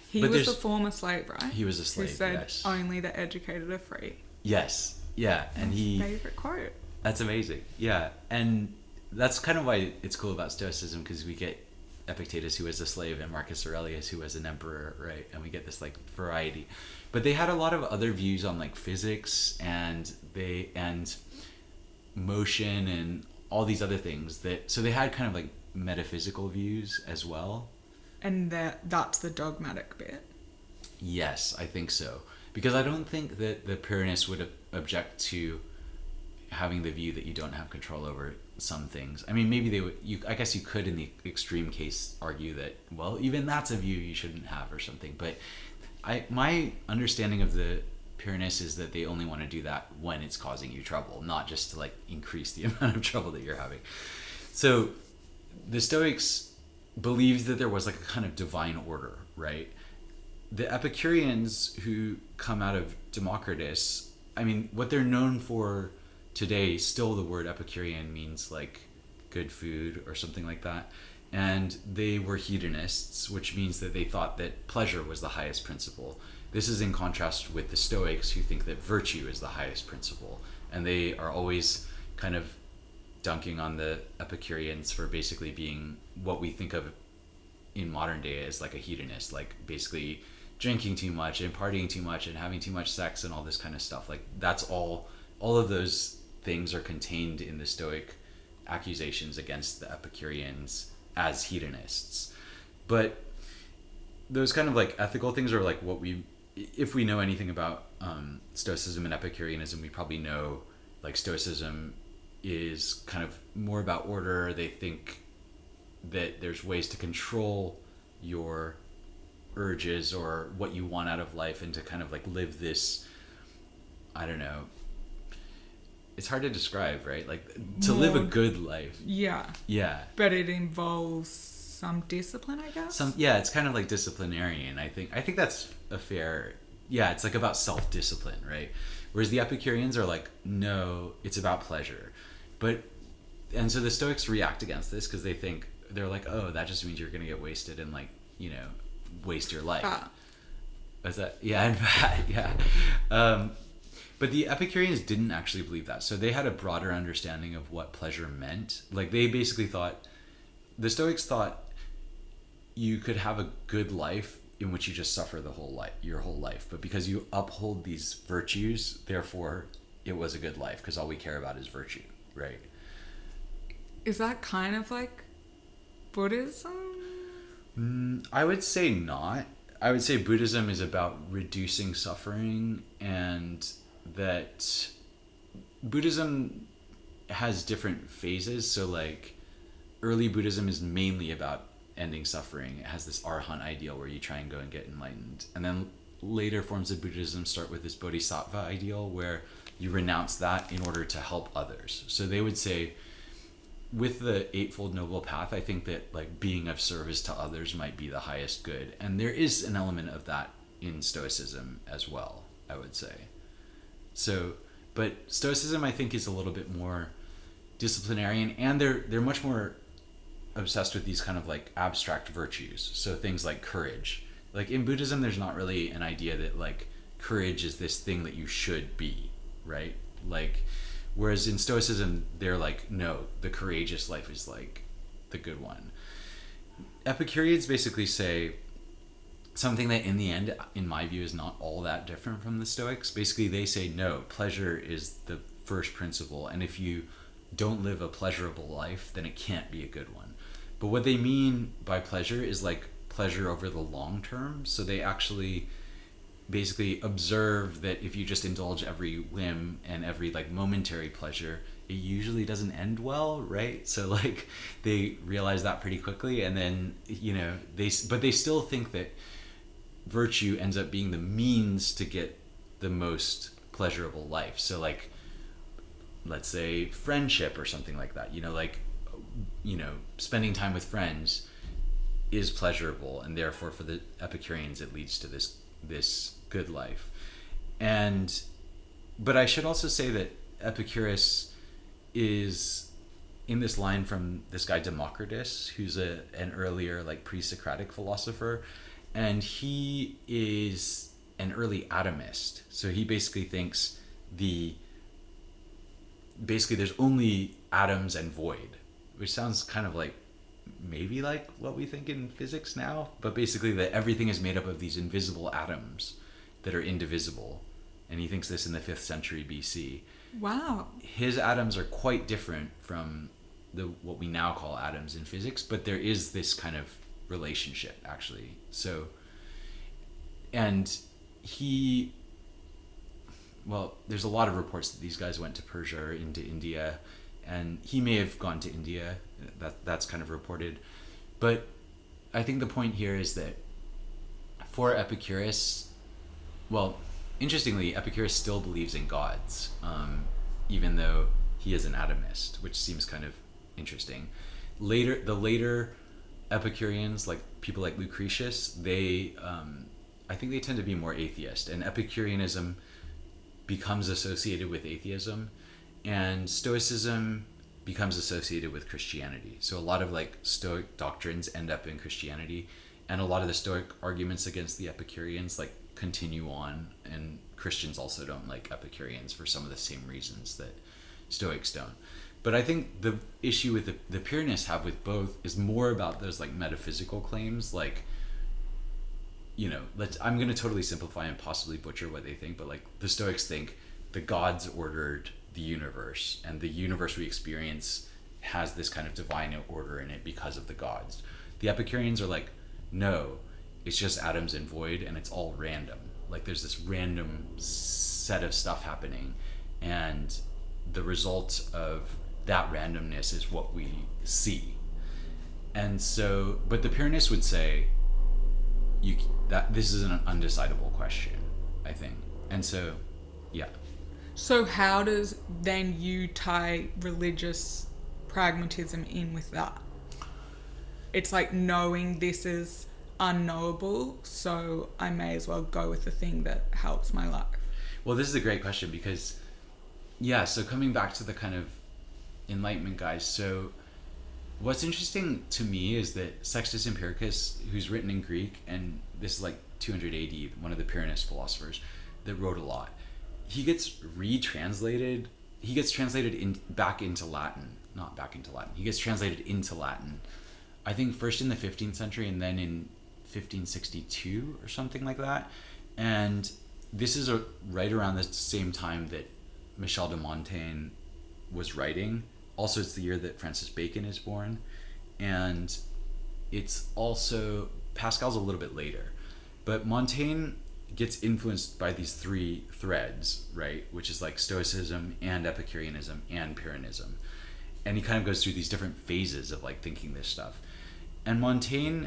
he was a former slave, right?
He was a slave,
who said,
yes.
Only the educated are free.
Yes, yeah. And
favorite quote.
That's amazing. Yeah, and that's kind of why it's cool about Stoicism, because we get Epictetus, who was a slave, and Marcus Aurelius, who was an emperor, right? And we get this like variety. But they had a lot of other views on like physics and motion and all these other things so they had kind of like metaphysical views as well.
And that's the dogmatic bit.
Yes, I think so. Because I don't think that the Pyrrhonists would object to having the view that you don't have control over some things. I mean, maybe I guess you could in the extreme case argue that, well, even that's a view you shouldn't have or something. But my understanding of the Pyrrhonists is that they only want to do that when it's causing you trouble, not just to like increase the amount of trouble that you're having. So the Stoics believed that there was like a kind of divine order, right? The Epicureans, who come out of Democritus, I mean, what they're known for today, still the word Epicurean means like good food or something like that. And they were hedonists, which means that they thought that pleasure was the highest principle. This is in contrast with the Stoics, who think that virtue is the highest principle. And they are always kind of dunking on the Epicureans for basically being what we think of in modern day as like a hedonist, like basically drinking too much and partying too much and having too much sex and all this kind of stuff. Like that's all of those things are contained in the Stoic accusations against the Epicureans as hedonists. But those kind of like ethical things are like what if we know anything about Stoicism and Epicureanism, we probably know like Stoicism is kind of more about order. They think that there's ways to control your urges or what you want out of life and to kind of like live this, I don't know, it's hard to describe, right? Like to live a good life.
Yeah.
Yeah.
But it involves some discipline, I guess.
It's kind of like disciplinarian. I think that's a fair. Yeah, it's like about self-discipline, right? Whereas the Epicureans are like, no, it's about pleasure. And so the Stoics react against this because they're like, oh, that just means you're going to get wasted and like, you know, waste your life. Is that? Yeah, and fat, yeah. But the Epicureans didn't actually believe that. So they had a broader understanding of what pleasure meant. Like they basically the Stoics thought you could have a good life in which you just suffer your whole life. But because you uphold these virtues, therefore it was a good life because all we care about is virtue, right?
Is that kind of like Buddhism?
I would say not. I would say Buddhism is about reducing suffering, and that Buddhism has different phases. So like early Buddhism is mainly about ending suffering. It has this arhat ideal where you try and go and get enlightened. And then later forms of Buddhism start with this bodhisattva ideal where you renounce that in order to help others. So they would say with the Eightfold Noble Path, I think that like being of service to others might be the highest good. And there is an element of that in Stoicism as well, I would say. So, but Stoicism I think is a little bit more disciplinarian, and they're much more obsessed with these kind of like abstract virtues. So things like courage. Like in Buddhism, there's not really an idea that like courage is this thing that you should be, right? Like, whereas in Stoicism, they're like, no, the courageous life is like the good one. Epicureans basically say something that in the end, in my view, is not all that different from the Stoics. Basically, they say, no, pleasure is the first principle. And if you don't live a pleasurable life, then it can't be a good one. But what they mean by pleasure is like pleasure over the long term. So they actually basically observe that if you just indulge every whim and every like momentary pleasure, it usually doesn't end well, right? So like they realize that pretty quickly, and then they still think that virtue ends up being the means to get the most pleasurable life. So like let's say friendship or something like that, spending time with friends is pleasurable, and therefore for the Epicureans it leads to this good life. But I should also say that Epicurus is in this line from this guy Democritus, who's an earlier like pre-Socratic philosopher, and he is an early atomist. So he basically thinks there's only atoms and void, which sounds kind of like maybe like what we think in physics now, but basically that everything is made up of these invisible atoms that are indivisible. And he thinks this in the 5th century BC.
Wow. His
atoms are quite different from what we now call atoms in physics, but there is this kind of relationship actually. So, and he well, there's a lot of reports that these guys went to Persia or into India, and he may have gone to India. That's kind of reported. But I think the point here is that for Epicurus, well, interestingly, Epicurus still believes in gods, even though he is an atomist, which seems kind of interesting. The later Epicureans, like people like Lucretius, they, I think they tend to be more atheist, and Epicureanism becomes associated with atheism, and Stoicism becomes associated with Christianity. So a lot of like Stoic doctrines end up in Christianity, and a lot of the Stoic arguments against the Epicureans like continue on, and Christians also don't like Epicureans for some of the same reasons that Stoics don't. But I think the issue with the Pyrrhonists have with both is more about those like metaphysical claims, like, you know, I'm going to totally simplify and possibly butcher what they think, but like the Stoics think the gods ordered the universe, and the universe we experience has this kind of divine order in it because of the gods. The Epicureans are like, no, it's just atoms and void, and it's all random. Like there's this random set of stuff happening, and the result of that randomness is what we see. And so, but the Pyrrhonists would say that this is an undecidable question, I think. And so, yeah.
So how does then you tie religious pragmatism in with that? It's like knowing this is unknowable, so I may as well go with the thing that helps my life.
Well, this is a great question because, yeah, so coming back to the kind of Enlightenment guys, so what's interesting to me is that Sextus Empiricus, who's written in Greek, and this is like 200 AD, one of the Pyrrhonist philosophers that wrote a lot, he gets translated back into Latin. He gets translated into Latin, I think first in the 15th century and then in 1562 or something like that. And this is right around the same time that Michel de Montaigne was writing. Also, it's the year that Francis Bacon is born. And it's also, Pascal's a little bit later. But Montaigne gets influenced by these three threads, right? Which is like Stoicism and Epicureanism and Pyrrhonism. And he kind of goes through these different phases of like thinking this stuff. And Montaigne,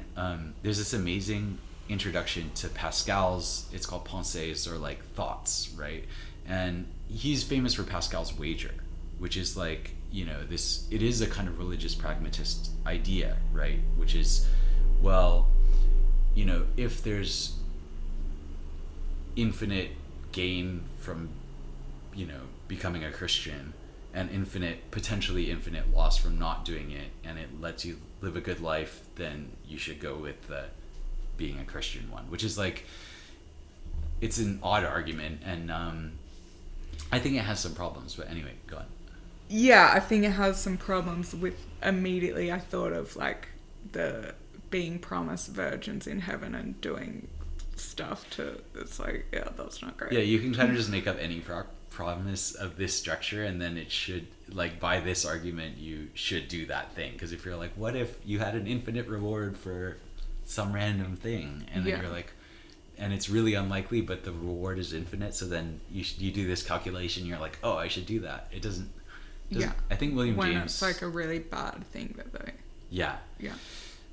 there's this amazing introduction to Pascal's, it's called Pensées, or like thoughts, right? And he's famous for Pascal's wager, which is like, you know, it is a kind of religious pragmatist idea, right? Which is, well, you know, if there's infinite gain from, you know, becoming a Christian, and potentially infinite loss from not doing it, and it lets you live a good life, then you should go with the being a Christian one, which is like, it's an odd argument, and I think it has some problems, but anyway, go on.
Yeah, I think it has some problems with, immediately I thought of like the being promised virgins in heaven and doing stuff to, it's like, yeah, that's not great.
Yeah, you can kind of just make up any promise of this structure, and then it should, like, by this argument you should do that thing, because if you're like, what if you had an infinite reward for some random thing, and then you're like, and it's really unlikely but the reward is infinite, so then you do this calculation, you're like, oh, I should do that. It doesn't I think William James, when
it's like a really bad thing that they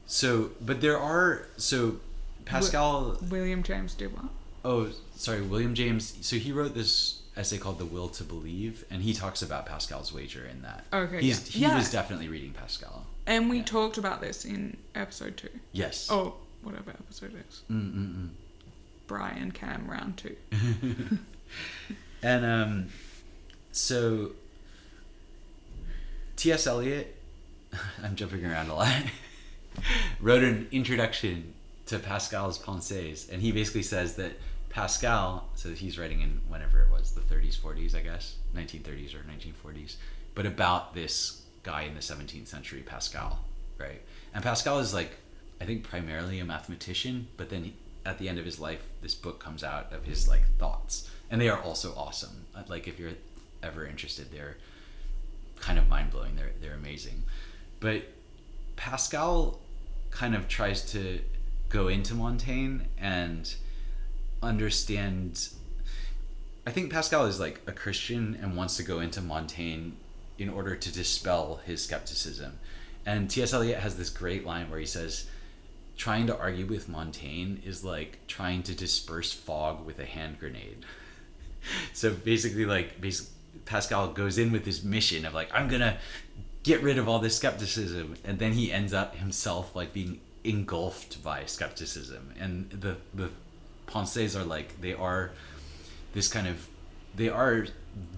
so, but there are, so Pascal,
William James did what?
Oh, sorry, William James, so he wrote this essay called The Will to Believe, and he talks about Pascal's wager in that.
Okay,
he was definitely reading Pascal. And
we talked about this in episode 2.
Yes.
Oh, whatever episode it is. Bryan Kam round 2.
And so T.S. Eliot, I'm jumping around a lot, wrote an introduction to Pascal's Pensées, and he basically says that Pascal, so he's writing in whenever it was, the 30s, 40s, I guess, 1930s or 1940s, but about this guy in the 17th century, Pascal, right? And Pascal is like, I think primarily a mathematician, but then at the end of his life, this book comes out of his like thoughts, and they are also awesome. Like if you're ever interested, they're kind of mind-blowing, they're amazing. But Pascal kind of tries to go into Montaigne and understand, I think Pascal is like a Christian and wants to go into Montaigne in order to dispel his skepticism. And T.S. Eliot has this great line where he says, trying to argue with Montaigne is like trying to disperse fog with a hand grenade. So basically, Pascal goes in with this mission of like, I'm gonna get rid of all this skepticism, and then he ends up himself like being engulfed by skepticism. And the Pensées are like, they are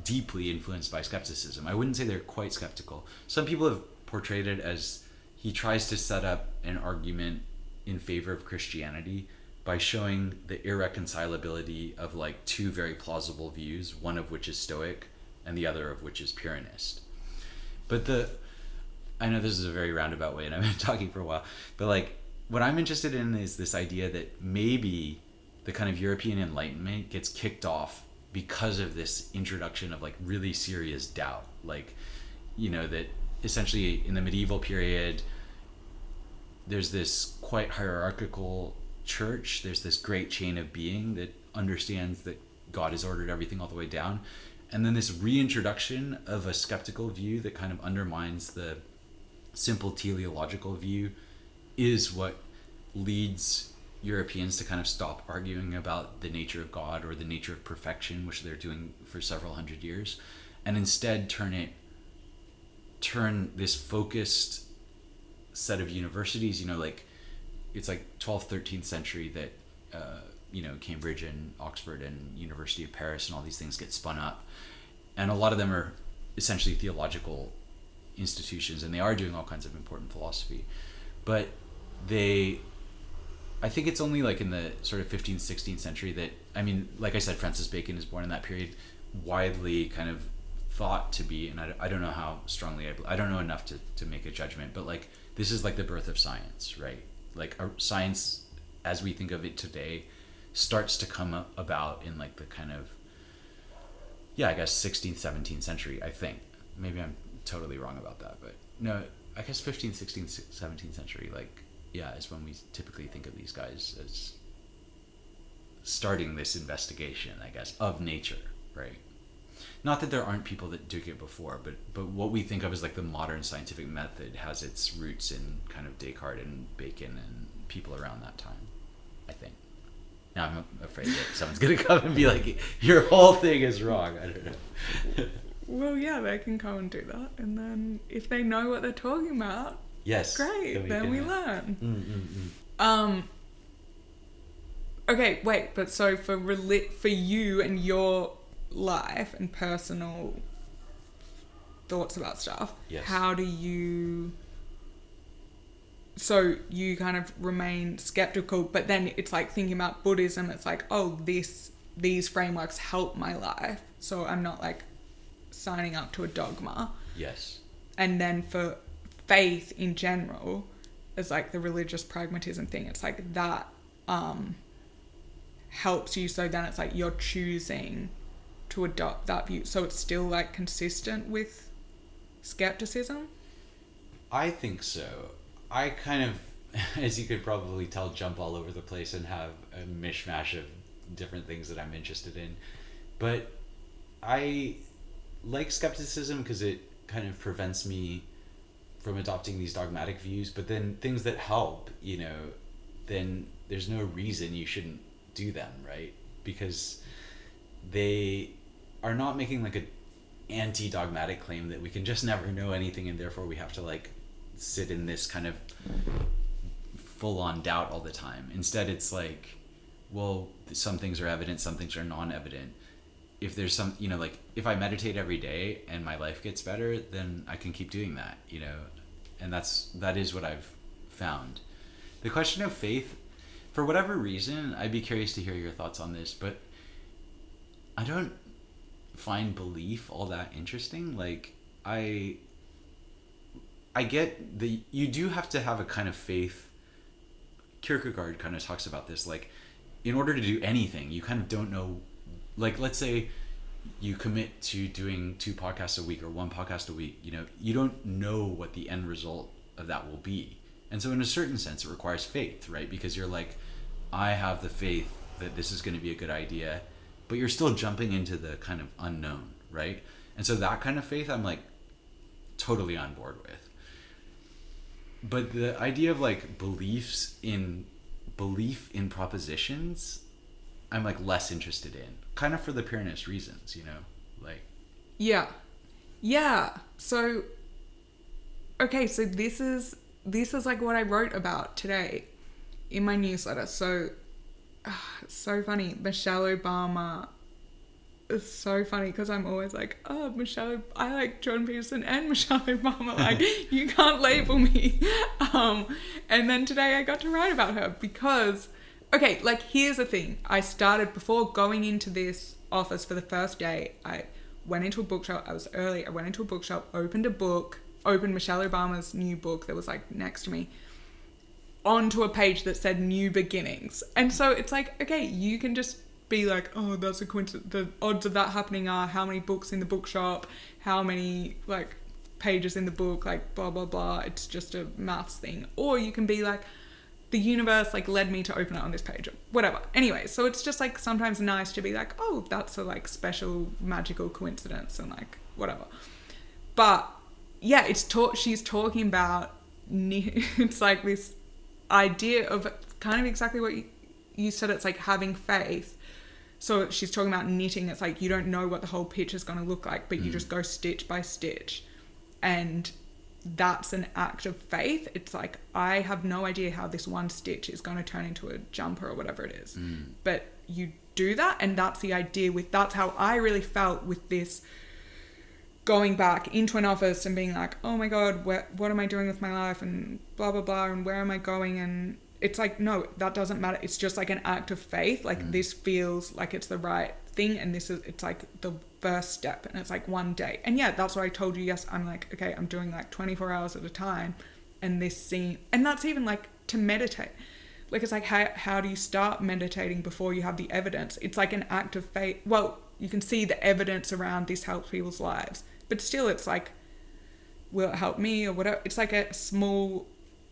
deeply influenced by skepticism. I wouldn't say they're quite skeptical. Some people have portrayed it as he tries to set up an argument in favor of Christianity by showing the irreconcilability of like two very plausible views, one of which is Stoic and the other of which is Pyrrhonist. But I know this is a very roundabout way and I've been talking for a while, but like what I'm interested in is this idea that maybe the kind of European Enlightenment gets kicked off because of this introduction of like really serious doubt. Like, you know, that essentially in the medieval period, there's this quite hierarchical church. There's this great chain of being that understands that God has ordered everything all the way down. And then this reintroduction of a skeptical view that kind of undermines the simple teleological view is what leads Europeans to kind of stop arguing about the nature of God or the nature of perfection, which they're doing for several hundred years, and instead turn this focused set of universities, you know, like it's like 12th, 13th century that, you know, Cambridge and Oxford and University of Paris and all these things get spun up. And a lot of them are essentially theological institutions, and they are doing all kinds of important philosophy. But I think it's only like in the sort of 15th, 16th century that, I mean, like I said, Francis Bacon is born in that period, widely kind of thought to be, and I don't know how strongly, I don't know enough to make a judgment, but like this is like the birth of science, right? Like science as we think of it today starts to come about in like the kind of, I guess 16th, 17th century, I think. Maybe I'm totally wrong about that, but no, I guess 15th, 16th, 17th century, like, is when we typically think of these guys as starting this investigation, I guess, of nature, right? Not that there aren't people that took it before, but what we think of as like the modern scientific method has its roots in kind of Descartes and Bacon and people around that time, I think. Now I'm afraid that someone's going to come and be like, your whole thing is wrong. I don't know.
Well, yeah, they can come and do that. And then if they know what they're talking about,
yes,
great, then we learn. Okay, wait, but so for you and your life and personal thoughts about stuff,
yes,
how do you... So you kind of remain skeptical, but then it's like thinking about Buddhism, it's like, oh, these frameworks help my life, so I'm not like signing up to a dogma.
Yes.
And then for faith in general, is like the religious pragmatism thing, it's like that helps you, so then it's like you're choosing to adopt that view, so it's still like consistent with skepticism.
I think so. I kind of, as you could probably tell, jump all over the place and have a mishmash of different things that I'm interested in. But I like skepticism because it kind of prevents me from adopting these dogmatic views. But then things that help, you know, then there's no reason you shouldn't do them, right? Because they are not making like an anti-dogmatic claim that we can just never know anything and therefore we have to like sit in this kind of full-on doubt all the time. Instead, it's like, well, some things are evident, some things are non-evident. If there's some, you know, like if I meditate every day and my life gets better, then I can keep doing that, you know, and that is what I've found. The question of faith, for whatever reason, I'd be curious to hear your thoughts on this, but I don't find belief all that interesting. Like I get you do have to have a kind of faith. Kierkegaard kind of talks about this, like in order to do anything, you kind of don't know, like let's say you commit to doing 2 podcasts a week or 1 podcast a week, you know, you don't know what the end result of that will be. And so in a certain sense, it requires faith, right? Because you're like, I have the faith that this is going to be a good idea. but you're still jumping into the kind of unknown, right? And so that kind of faith I'm like totally on board with. But the idea of like belief in propositions, I'm like less interested in, kind of for the Pyrrhonist reasons, you know, like.
Yeah. So, okay, so this is like what I wrote about today in my newsletter. So, it's so funny. Michelle Obama. It's so funny because I'm always like, oh, I like Jordan Peterson and Michelle Obama. Like, you can't label me. And then today I got to write about her because, okay, like, here's the thing. I started, before going into this office for the first day, I went into a bookshop. I was early. I went into a bookshop, opened Michelle Obama's new book that was like next to me, onto a page that said New Beginnings. And so it's like, okay, you can just be like, oh, that's a coincidence. The odds of that happening are how many books in the bookshop, how many like pages in the book, like blah, blah, blah. It's just a maths thing. Or you can be like, the universe like led me to open it on this page or whatever. Anyway, so it's just like sometimes nice to be like, oh, that's a like special magical coincidence and like whatever. But yeah, she's talking about, it's like this idea of kind of exactly what you said. It's like having faith. So she's talking about knitting. It's like you don't know what the whole pitch is going to look like, but you just go stitch by stitch. And that's an act of faith. It's like, I have no idea how this one stitch is going to turn into a jumper or whatever it is. But you do that, and that's the idea that's how I really felt with this, going back into an office and being like, oh my God, what am I doing with my life and blah, blah, blah, and where am I going? And it's like, no, that doesn't matter. It's just like an act of faith. Like this feels like it's the right thing. And it's like the first step, and it's like one day. And yeah, that's what I told you. Yes. I'm like, okay, I'm doing like 24 hours at a time. And and that's even like to meditate. Like, it's like, how do you start meditating before you have the evidence? It's like an act of faith. Well, you can see the evidence around this helps people's lives, but still it's like, will it help me or whatever? It's like a small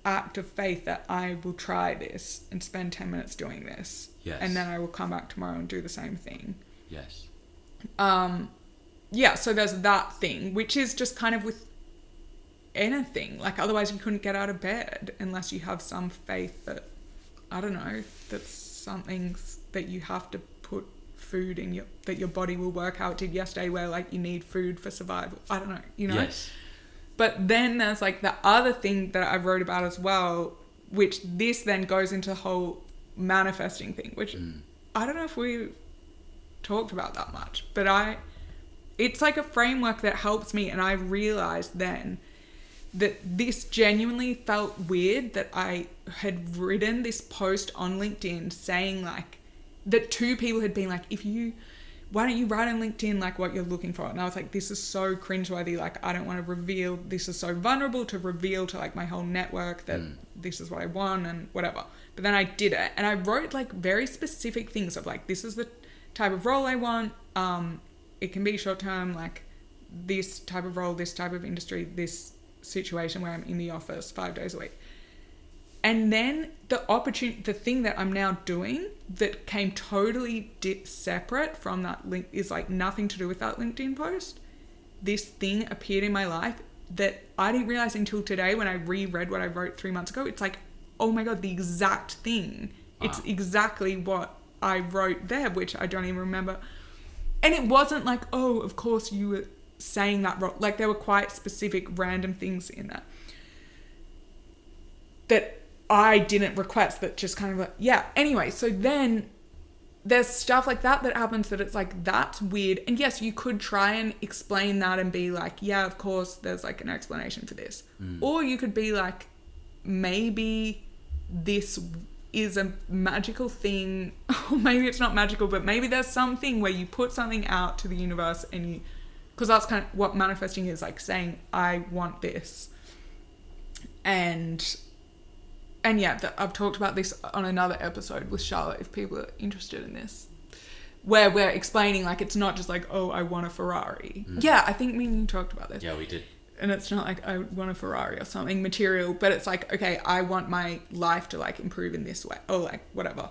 act of faith that I will try this and spend 10 minutes doing this.
Yes.
And then I will come back tomorrow and do the same thing.
Yes.
Yeah, so there's that thing, which is just kind of with anything. Like, otherwise you couldn't get out of bed unless you have some faith that, I don't know, that's something that you have to put food in that your body will work how it did yesterday, where like you need food for survival. I don't know, you know?
Yes.
But then there's like the other thing that I wrote about as well, which this then goes into the whole manifesting thing, which I don't know if we talked about that much, but it's like a framework that helps me. And I realized then that this genuinely felt weird that I had written this post on LinkedIn saying like that 2 people had been like, why don't you write on LinkedIn like what you're looking for? And I was like, this is so cringeworthy. Like, I don't want to reveal, this is so vulnerable to reveal to like my whole network that this is what I want and whatever. But then I did it, and I wrote like very specific things of like, this is the type of role I want. It can be short term, like this type of role, this type of industry, this situation where I'm in the office 5 days a week. And then the thing that I'm now doing that came totally separate from that link is like nothing to do with that LinkedIn post. This thing appeared in my life that I didn't realize until today when I reread what I wrote 3 months ago. It's like, oh my God, the exact thing. Wow. It's exactly what I wrote there, which I don't even remember. And it wasn't like, oh, of course you were saying that wrong. Like, there were quite specific random things in that I didn't request, that just kind of like, yeah. Anyway, so then there's stuff like that happens that it's like, that's weird. And yes, you could try and explain that and be like, yeah, of course there's like an explanation for this. Or you could be like, maybe this is a magical thing, or maybe it's not magical, but maybe there's something where you put something out to the universe and because that's kind of what manifesting is, like saying, I want this. And yeah, I've talked about this on another episode with Charlotte, if people are interested in this, where we're explaining, like, it's not just like, oh, I want a Ferrari. Yeah, I think me and you talked about this.
Yeah, we did.
And it's not like I want a Ferrari or something material, but it's like, okay, I want my life to like improve in this way, or like whatever.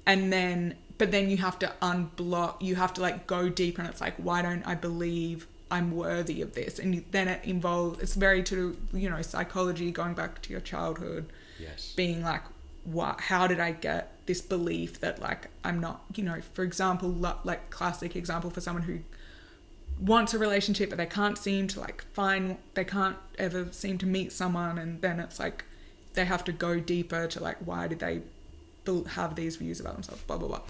And then but then you have to unblock, you have to like go deeper, and it's like, why don't I believe I'm worthy of this? And then it involves, it's very to, you know, psychology, going back to your childhood.
Yes.
Being like, what, how did I get this belief that like I'm not, you know, for example, like classic example for someone who wants a relationship but they can't seem to like they can't ever seem to meet someone, and then it's like they have to go deeper to like, why did they have these views about themselves, blah blah blah.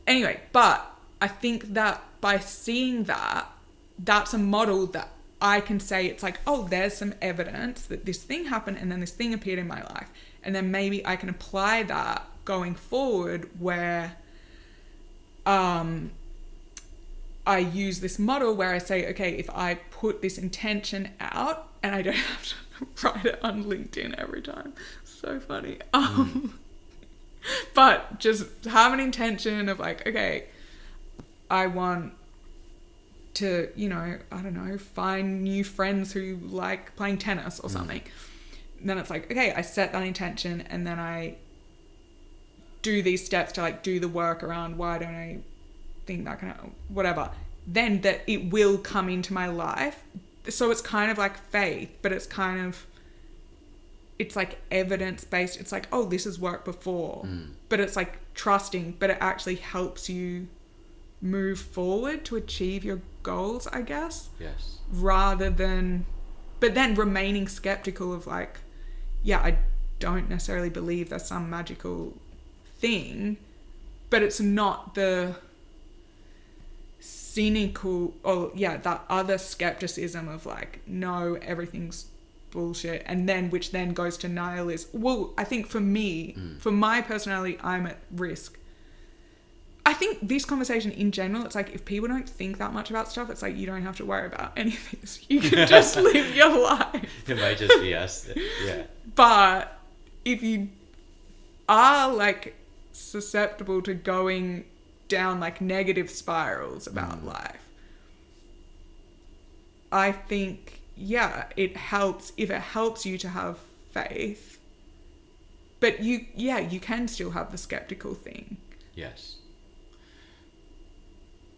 Anyway, but I think that by seeing that, that's a model that I can say, it's like, oh, there's some evidence that this thing happened and then this thing appeared in my life, and then maybe I can apply that going forward where I use this model where I say, okay, if I put this intention out, and I don't have to write it on LinkedIn every time. So funny. But just have an intention of like, okay, I want to, you know, I don't know, find new friends who like playing tennis or something. And then it's like, okay, I set that intention, and then I do these steps to like do the work around why don't I think that kind of whatever, then that it will come into my life. So it's kind of like faith, but it's kind of, it's like evidence based. It's like, oh, this has worked before, but it's like trusting, but it actually helps you move forward to achieve your goals, I guess.
Yes.
Rather than, but then remaining skeptical of like, yeah, I don't necessarily believe there's some magical thing, but it's not the cynical, or yeah, that other skepticism of like, no, everything's bullshit, and then which then goes to nihilism. Well, I think for me, for my personality, I'm at risk. I think this conversation in general, it's like if people don't think that much about stuff, it's like you don't have to worry about any of this. You can just live your life.
It might just be us. Yeah.
But if you are like susceptible to going down like negative spirals about life, I think, yeah, it helps if it helps you to have faith. But you can still have the skeptical thing.
Yes.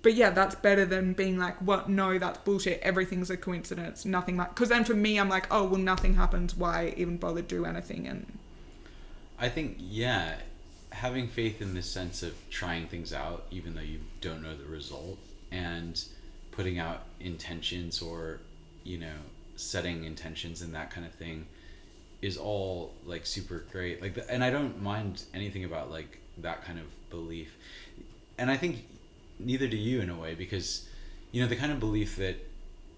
But yeah, that's better than being like, what? No, that's bullshit. Everything's a coincidence. Nothing like... Because then for me, I'm like, oh, well, nothing happens. Why even bother do anything? And
I think, yeah, having faith in the sense of trying things out, even though you don't know the result, and putting out intentions or, you know, setting intentions and that kind of thing is all like super great. Like, and I don't mind anything about like that kind of belief. And I think neither do you in a way, because, you know, the kind of belief that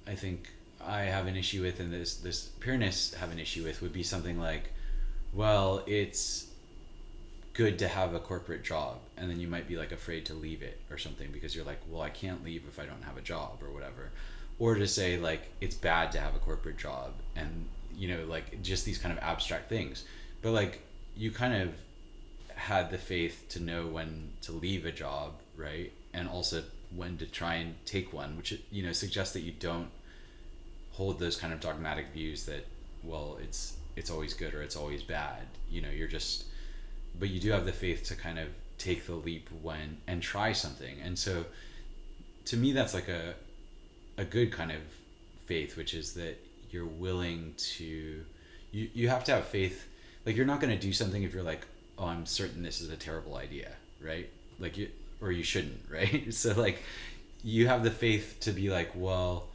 I think I have an issue with and this Pyrrhonists have an issue with would be something like, well, it's good to have a corporate job, and then you might be like afraid to leave it or something because you're like, well, I can't leave if I don't have a job or whatever. Or to say like it's bad to have a corporate job, and, you know, like just these kind of abstract things. But like you kind of had the faith to know when to leave a job, right? And also when to try and take one, which, you know, suggests that you don't hold those kind of dogmatic views that, well, it's always good or it's always bad. You know, you're just, but you do have the faith to kind of take the leap when and try something. And so to me, that's like a good kind of faith, which is that you're willing to, you have to have faith. Like, you're not going to do something if you're like, oh, I'm certain this is a terrible idea, right? Like or you shouldn't, right? So like you have the faith to be like, well,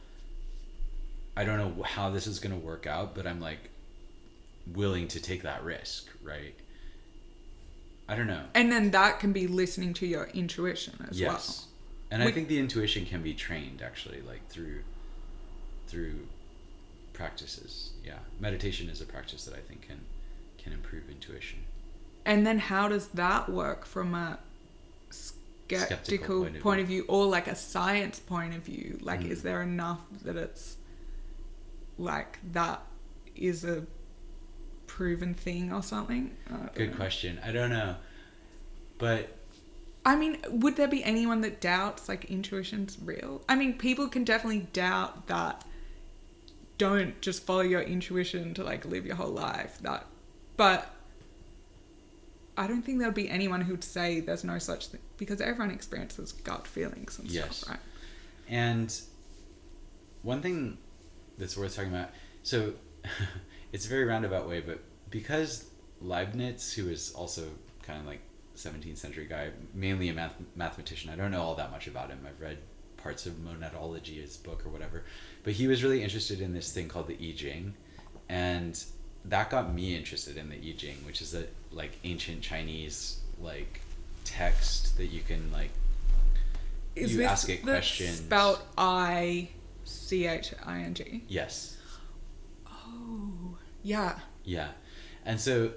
I don't know how this is going to work out, but I'm like willing to take that risk, right? I don't know. And
then that can be listening to your intuition as well.
Yes. And I think the intuition can be trained actually, like through practices. Yeah. Meditation is a practice that I think can improve intuition.
And then how does that work from a skeptical point of view, or like a science point of view? Like, is there enough that it's like that is a proven thing or something?
Good question. I don't know. But
I mean, would there be anyone that doubts like intuition's real? I mean, people can definitely doubt that. Don't just follow your intuition to like live your whole life. But I don't think there'll be anyone who'd say there's no such thing, because everyone experiences gut feelings and stuff, right?
And one thing that's worth talking about, so it's a very roundabout way, but because Leibniz, who is also kind of like 17th century guy, mainly a mathematician, I don't know all that much about him. I've read parts of Monadology, his book or whatever, but he was really interested in this thing called the I Ching, and that got me interested in the I Ching, which is a like ancient Chinese like text that you can like ask it questions.
Spelled ICHING?
Yes.
Oh, yeah.
Yeah. And so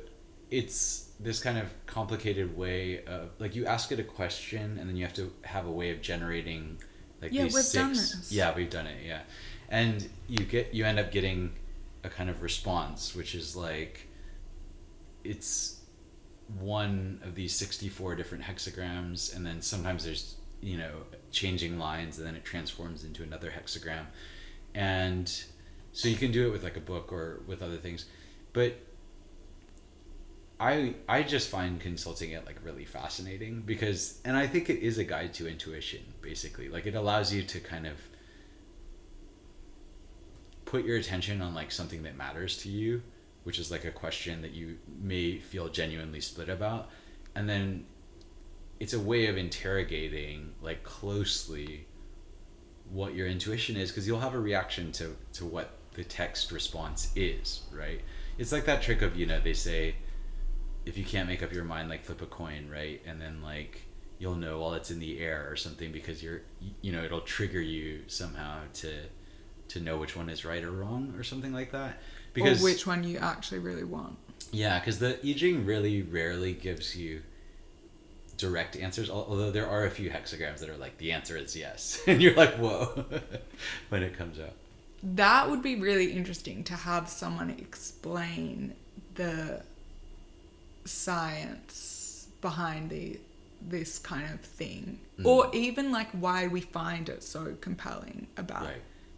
it's this kind of complicated way of like you ask it a question and then you have to have a way of generating like these
we've
six.
Done this.
Yeah, we've done it. Yeah. And you end up getting a kind of response, which is like it's one of these 64 different hexagrams, and then sometimes there's changing lines, and then it transforms into another hexagram. And so you can do it with like a book or with other things, but I just find consulting it like really fascinating because, and I think it is a guide to intuition, basically. Like it allows you to kind of put your attention on like something that matters to you, which is like a question that you may feel genuinely split about, and then it's a way of interrogating like closely what your intuition is, because you'll have a reaction to what the text response is, right? It's like that trick of, they say if you can't make up your mind, like flip a coin, right? And then like you'll know while it's in the air or something, because it'll trigger you somehow to know which one is right or wrong or something like that. Because,
or which one you actually really want.
Yeah, because the I Ching really rarely gives you direct answers, although there are a few hexagrams that are like the answer is yes, and you're like whoa when it comes out.
That would be really interesting to have someone explain the science behind this kind of thing, or even like why we find it so compelling about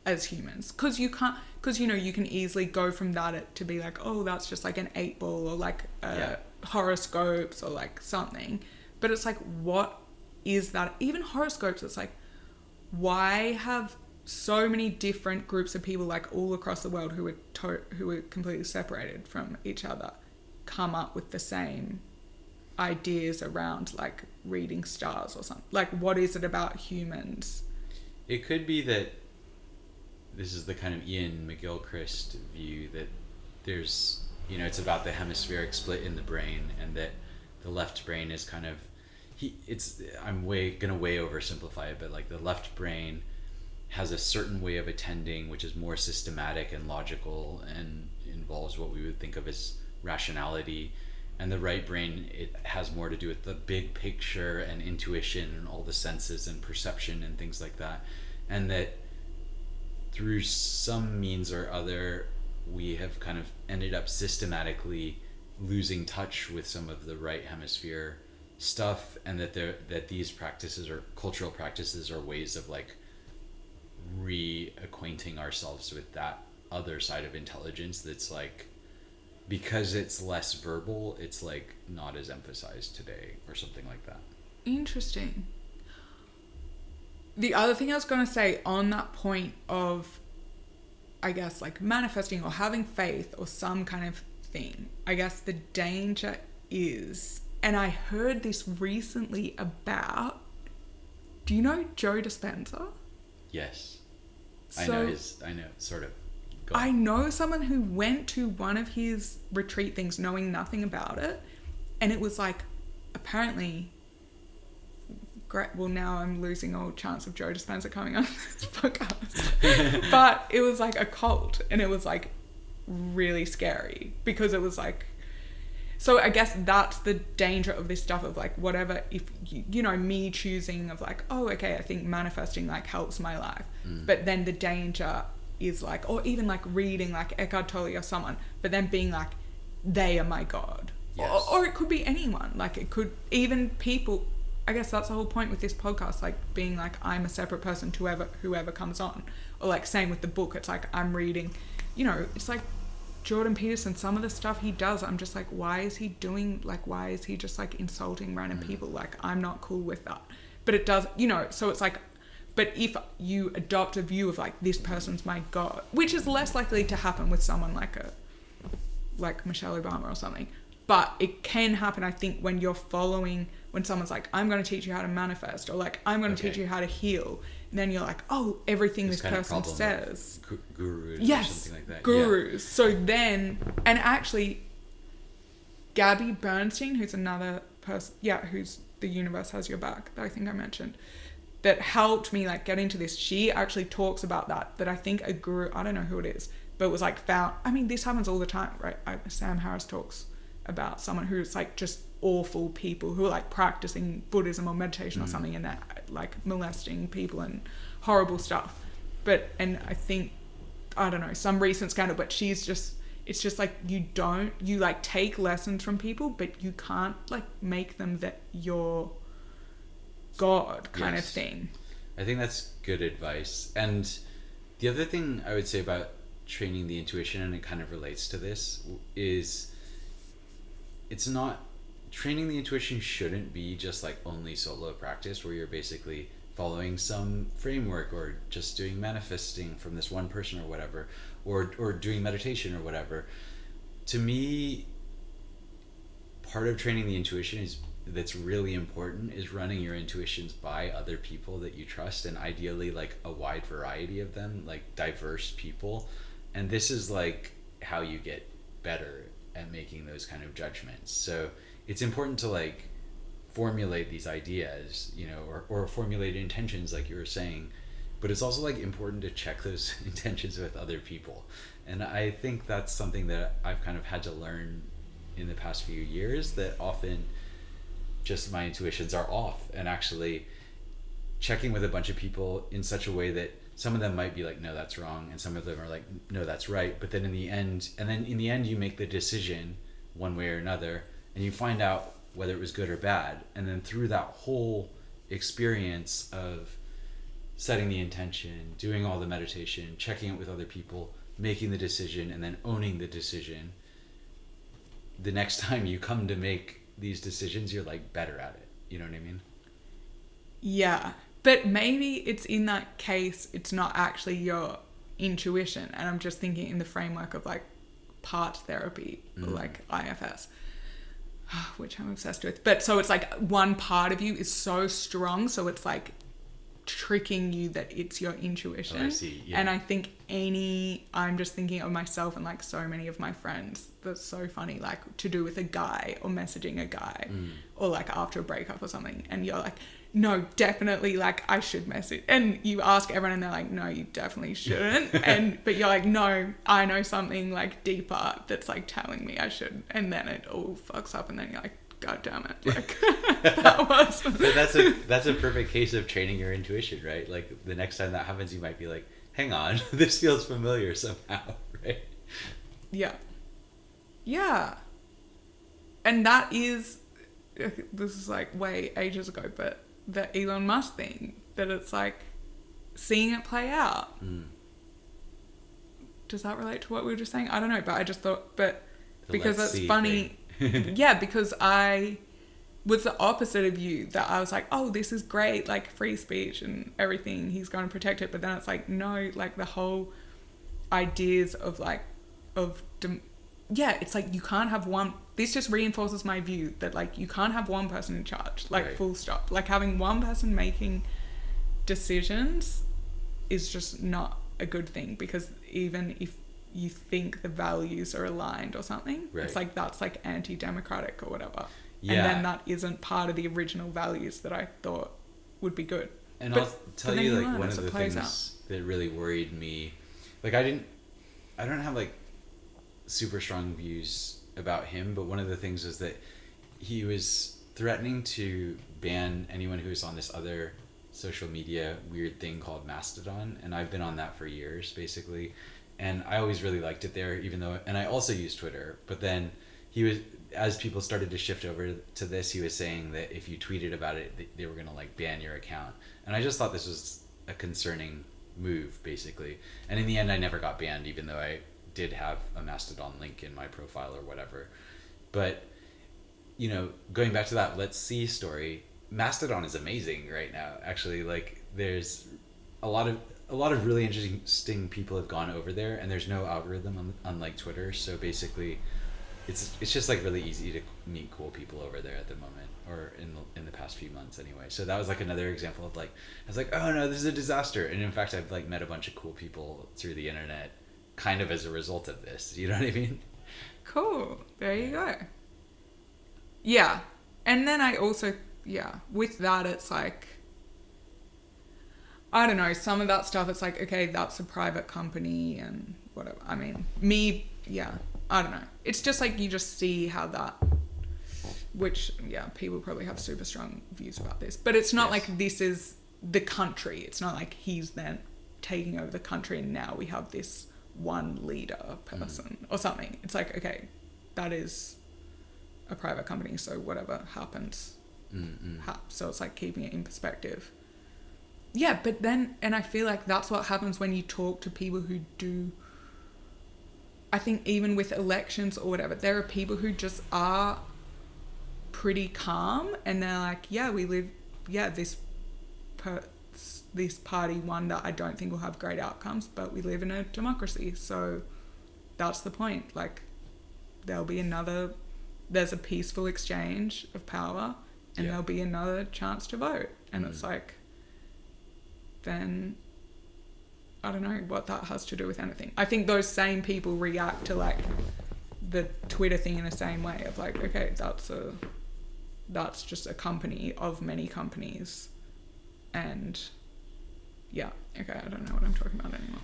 as humans, because you can easily go from that to be like, oh, that's just like an 8-ball or like horoscopes or like something. But it's like, what is that? Even horoscopes, it's like, why have so many different groups of people like all across the world who are completely separated from each other come up with the same ideas around like reading stars or something? Like, what is it about humans?
It could be that this is the kind of Ian McGilchrist view that there's, it's about the hemispheric split in the brain, and that the left brain is kind of, I'm gonna way oversimplify it, but like the left brain has a certain way of attending, which is more systematic and logical and involves what we would think of as rationality. And the right brain, it has more to do with the big picture and intuition and all the senses and perception and things like that. And that through some means or other, we have kind of ended up systematically losing touch with some of the right hemisphere stuff, and that these practices or cultural practices are ways of like reacquainting ourselves with that other side of intelligence that's like, because it's less verbal, it's like not as emphasized today or something like that.
Interesting. The other thing I was going to say on that point of, I guess, like manifesting or having faith or some kind of thing, I guess the danger is, and I heard this recently about, do you know Joe Dispenza?
Yes.
So,
I know, sort of.
I know someone who went to one of his retreat things knowing nothing about it, and it was like, apparently, great. Well, now I'm losing all chance of Joe Dispenza coming on this podcast. But it was like a cult, and it was like really scary because it was like, so I guess that's the danger of this stuff of like, whatever, if me choosing of like, oh, okay, I think manifesting like helps my life. But then the danger is like, or even like reading like Eckhart Tolle or someone, but then being like, they are my God.
Yes.
Or it could be anyone. Like it could even people, I guess that's the whole point with this podcast, like being like, I'm a separate person to whoever comes on. Or like same with the book, it's like I'm reading, it's like Jordan Peterson, some of the stuff he does, I'm just like, why is he just like insulting random people? Like, I'm not cool with that. But it does, you know, so it's like, but if you adopt a view of like, this person's my God, which is less likely to happen with someone like Michelle Obama or something. But it can happen, I think, when you're following, when someone's like, I'm going to teach you how to manifest, or like, I'm going to teach you how to heal. And then you're like, oh, everything this person says.
Gurus or something like that.
Gurus.
Yeah.
So then, and actually, Gabby Bernstein, who's another person, who's The Universe Has Your Back, that I think I mentioned, that helped me like get into this. She actually talks about that I think a guru, I don't know who it is, but it was like found, I mean, this happens all the time, right? Sam Harris talks about someone who's like just awful people who are like practicing Buddhism or meditation or something, and they're like molesting people and horrible stuff. But, and I think, I don't know, some recent scandal, but it's just like, you like take lessons from people, but you can't like make them that you're God kind of thing.
I think that's good advice. And the other thing I would say about training the intuition, and it kind of relates to this, is it's not, training the intuition shouldn't be just like only solo practice where you're basically following some framework or just doing manifesting from this one person or whatever, or doing meditation or whatever. To me, part of training the intuition that's really important is running your intuitions by other people that you trust, and ideally like a wide variety of them, like diverse people. And this is like how you get better at making those kind of judgments. So it's important to like formulate these ideas, you know, or formulate intentions like you were saying, but it's also like important to check those intentions with other people. And I think that's something that I've kind of had to learn in the past few years, that often just my intuitions are off, and actually checking with a bunch of people in such a way that some of them might be like, no, that's wrong, and some of them are like, no, that's right. But then in the end you make the decision one way or another, and you find out whether it was good or bad. And then through that whole experience of setting the intention, doing all the meditation, checking it with other people, making the decision, and then owning the decision, the next time you come to make these decisions, you're like better at it. You know what I mean?
Yeah. But maybe it's in that case, it's not actually your intuition. And I'm just thinking in the framework of like part therapy, or like IFS, which I'm obsessed with. But so it's like one part of you is so strong, so it's like tricking you that it's your intuition.
Oh, I see. Yeah.
And I think I'm just thinking of myself and like so many of my friends, that's so funny, like to do with a guy or messaging a guy or like after a breakup or something, and you're like, no, definitely, like I should message, and you ask everyone and they're like, no, you definitely shouldn't. But you're like, no, I know something like deeper that's like telling me I should, and then it all fucks up, and then you're like, God damn it, like that was.
But that's a perfect case of training your intuition, right? Like the next time that happens, you might be like, hang on, this feels familiar somehow, right?
Yeah. And that is, this is like way ages ago, but the Elon Musk thing, that it's like seeing it play out. Does that relate to what we were just saying? I don't know, but I just thought, because that's funny. Yeah, because I was the opposite of you, that I was like, oh, this is great, like free speech and everything, he's going to protect it. But then it's like, no, like the whole ideas of it's like you can't have one. This just reinforces my view that like you can't have one person in charge, like right. Full stop. Like having one person making decisions is just not a good thing, because even if you think the values are aligned or something, right. It's like that's like anti-democratic or whatever. Yeah. And then that isn't part of the original values that I thought would be good.
And I'll tell you like one of the things that really worried me, like I don't have like super strong views about him, but one of the things was that he was threatening to ban anyone who was on this other social media weird thing called Mastodon, and I've been on that for years basically, and I always really liked it there, even though, and I also use Twitter, but then he was, as people started to shift over to this, he was saying that if you tweeted about it, they were gonna like ban your account, and I just thought this was a concerning move basically, and in the end I never got banned, even though I did have a Mastodon link in my profile or whatever. But, you know, going back to that Let's See story, Mastodon is amazing right now. Actually, like, there's a lot of really interesting people have gone over there, and there's no algorithm unlike Twitter. So basically, it's just like really easy to meet cool people over there at the moment, or in the past few months anyway. So that was like another example of like, I was like, oh no, this is a disaster. And in fact, I've like met a bunch of cool people through the internet kind of as a result of this. You know what I mean?
Cool. There you go. Yeah. And then I also, with that, it's like, I don't know, some of that stuff, it's like, okay, that's a private company and whatever. I mean, I don't know. It's just like, you just see how that, which, people probably have super strong views about this. But it's not like this is the country. It's not like he's then taking over the country and now we have this one leader person or something. It's like, okay, that is a private company, so whatever happens. So it's like keeping it in perspective. Yeah, but then, and I feel like that's what happens when you talk to people who do, I think even with elections or whatever, there are people who just are pretty calm and they're like, this party won that I don't think will have great outcomes, but we live in a democracy, so that's the point. Like, there's a peaceful exchange of power and there'll be another chance to vote. And it's like, then I don't know what that has to do with anything. I think those same people react to like the Twitter thing in the same way of like, okay, that's just a company of many companies. And okay, I don't know what I'm talking about anymore.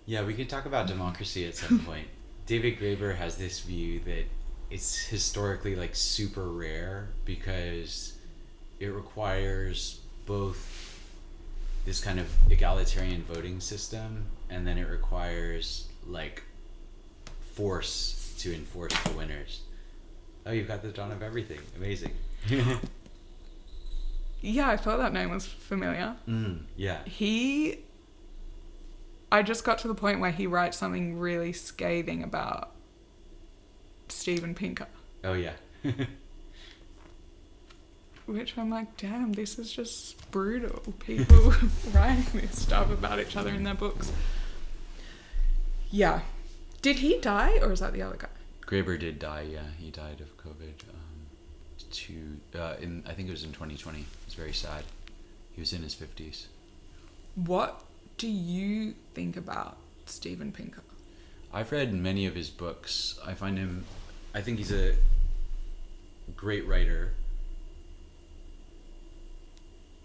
Yeah, we could talk about democracy at some point. David Graeber has this view that it's historically like super rare because it requires both this kind of egalitarian voting system and then it requires like force to enforce the winners. Oh, you've got the Dawn of Everything. Amazing.
Yeah, I thought that name was familiar.
Yeah.
I just got to the point where he writes something really scathing about Steven Pinker.
Oh, yeah.
Which I'm like, damn, this is just brutal. People writing this stuff about each other in their books. Yeah. Did he die, or is that the other guy?
Graeber did die, yeah. He died of COVID. I think it was in 2020. It was very sad. He was in his 50s.
What do you think about Steven Pinker?
I've read many of his books. I think he's a great writer.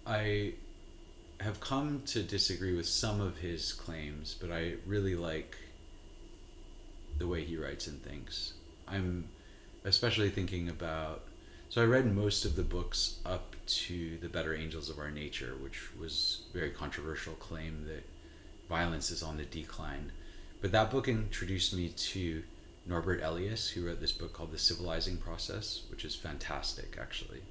I have come to disagree with some of his claims, but I really like the way he writes and thinks. I'm especially thinking about... So I read most of the books up to The Better Angels of Our Nature, which was a very controversial claim that violence is on the decline. But that book introduced me to Norbert Elias, who wrote this book called The Civilizing Process, which is fantastic, actually.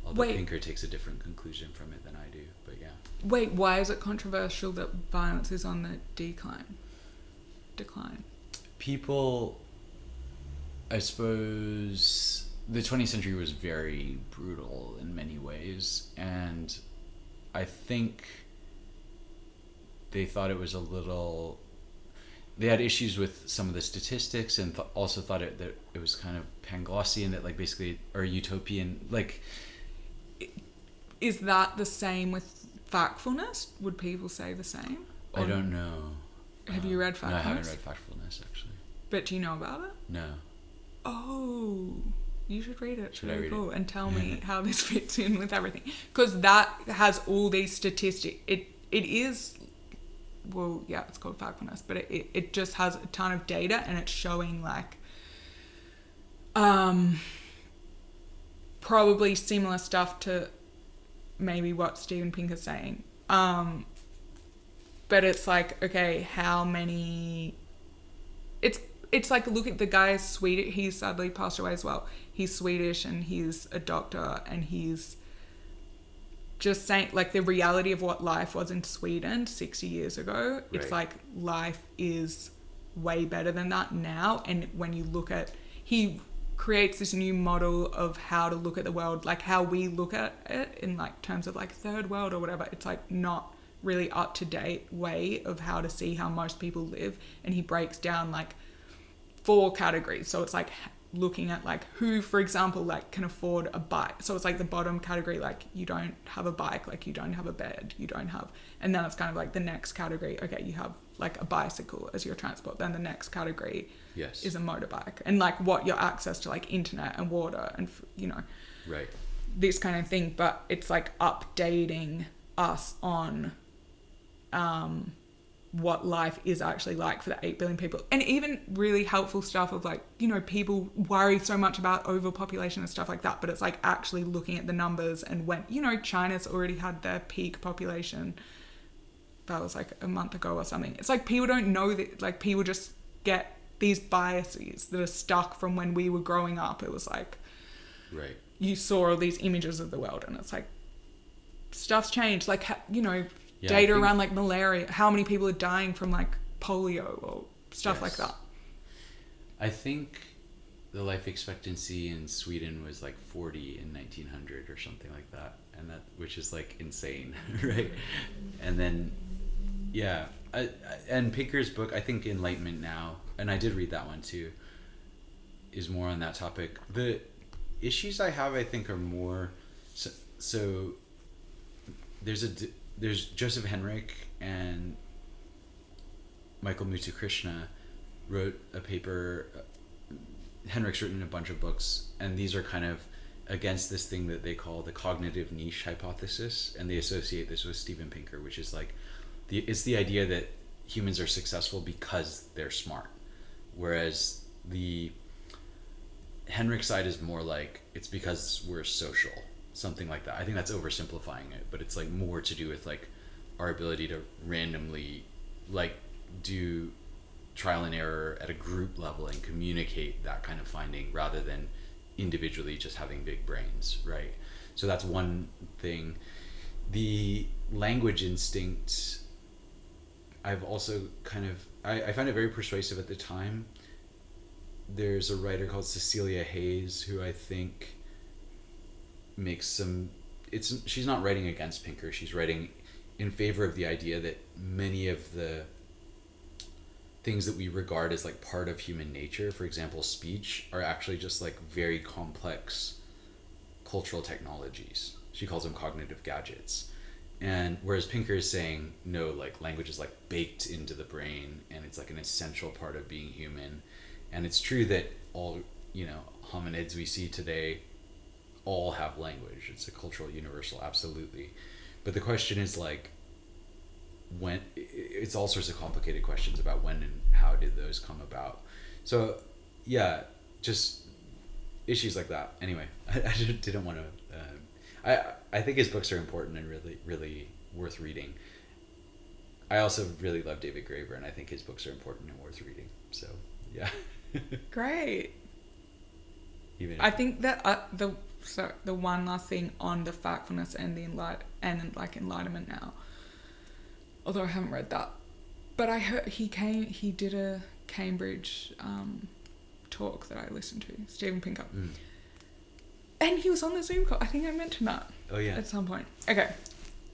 Although Pinker takes a different conclusion from it than I do, but yeah.
Wait, why is it controversial that violence is on the decline?
People, I suppose, the 20th century was very brutal in many ways, and I think they thought it was a little... They had issues with some of the statistics and also thought that it was kind of Panglossian, that like basically, or utopian, like...
Is that the same with factfulness? Would people say the same?
I don't know.
Have you read factfulness?
No, I haven't read factfulness, actually.
But do you know about it?
No.
Oh, you should read it. It's really cool.
It?
And tell me how this fits in with everything. Because that has all these statistics. It is... Well, yeah, it's called factfulness. But it just has a ton of data and it's showing like... probably similar stuff to maybe what Steven Pinker's saying. But it's like, okay, how many... It's like, look at the guy, Swedish. He's sadly passed away as well. He's Swedish and he's a doctor and he's just saying, like, the reality of what life was in Sweden 60 years ago. Right. It's like life is way better than that now. And when you look at, he creates this new model of how to look at the world, like how we look at it in like terms of like third world or whatever. It's like not really up to date way of how to see how most people live. And he breaks down like 4 categories. So it's like looking at like who, for example, like can afford a bike. So it's like the bottom category, like you don't have a bike, like you don't have a bed, you don't have, and then it's kind of like the next category, okay, you have like a bicycle as your transport. Then the next category is a motorbike, and like what your access to like internet and water and, you know,
right,
this kind of thing. But it's like updating us on what life is actually like for the 8 billion people. And even really helpful stuff of like, you know, people worry so much about overpopulation and stuff like that, but it's like actually looking at the numbers. And when, you know, China's already had their peak population, that was like a month ago or something. It's like people don't know that, like people just get these biases that are stuck from when we were growing up. It was like,
right,
you saw all these images of the world, and it's like stuff's changed. Like, you know,
yeah,
data around like malaria, how many people are dying from like polio or stuff like that.
I think the life expectancy in Sweden was like 40 in 1900 or something like that, and that, which is like insane, right? And then and Pinker's book, I think Enlightenment Now, and I did read that one too, is more on that topic. The issues I have, I think, are more so there's Joseph Henrich and Michael Muthukrishna wrote a paper. Henrich's written a bunch of books, and these are kind of against this thing that they call the cognitive niche hypothesis, and they associate this with Steven Pinker, which is like it's the idea that humans are successful because they're smart, whereas the Henrich side is more like it's because we're social, something like that. I think that's oversimplifying it, but it's like more to do with like our ability to randomly like do trial and error at a group level and communicate that kind of finding rather than individually just having big brains, right? So that's one thing. The language instinct, I've also kind of I found it very persuasive at the time. There's a writer called Cecilia Hayes who I think makes some, she's not writing against Pinker, she's writing in favor of the idea that many of the things that we regard as like part of human nature, for example speech, are actually just like very complex cultural technologies. She calls them cognitive gadgets. And whereas Pinker is saying no, like language is like baked into the brain and it's like an essential part of being human. And it's true that all, you know, hominids we see today all have language. It's a cultural universal, absolutely. But the question is like, when, it's all sorts of complicated questions about when and how did those come about. So yeah, just issues like that. Anyway, I didn't want to, I think his books are important and really, really worth reading. I also really love David Graeber, and I think his books are important and worth reading. So yeah.
Great.
Even
I think that the one last thing on the factfulness and the Enlightenment Now, although I haven't read that, but I heard he did a Cambridge talk that I listened to, Steven Pinker. And he was on the Zoom call. I think I mentioned that.
Oh yeah.
At some point. Okay.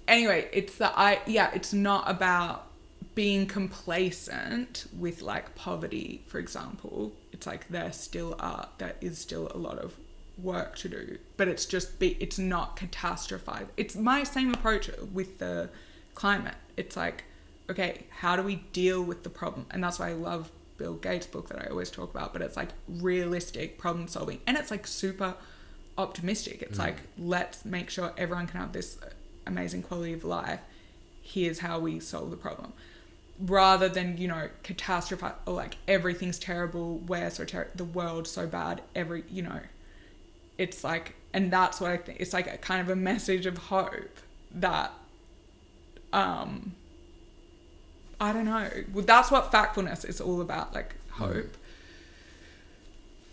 Anyway, it's not about being complacent with like poverty, for example. It's like there is still a lot of work to do, but it's not catastrophized. It's my same approach with the climate. It's like, okay, how do we deal with the problem? And that's why I love Bill Gates' book that I always talk about, but it's like realistic problem solving, and it's like super optimistic. It's like, let's make sure everyone can have this amazing quality of life. Here's how we solve the problem, rather than, you know, catastrophize or like everything's terrible, we're so terrible, the world's so bad, you know, it's like, and that's what I think, it's like a kind of a message of hope that I don't know, well, that's what factfulness is all about, like hope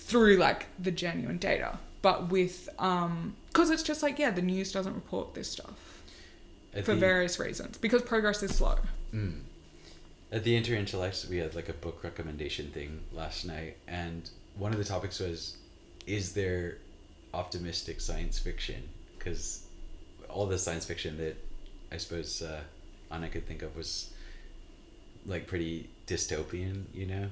through like the genuine data. But with because it's just like, yeah, the news doesn't report this stuff for various reasons, because progress is slow.
At the Interintellects, we had like a book recommendation thing last night, and one of the topics was, is there optimistic science fiction? Because all the science fiction that I suppose Anna could think of was like pretty dystopian, you know?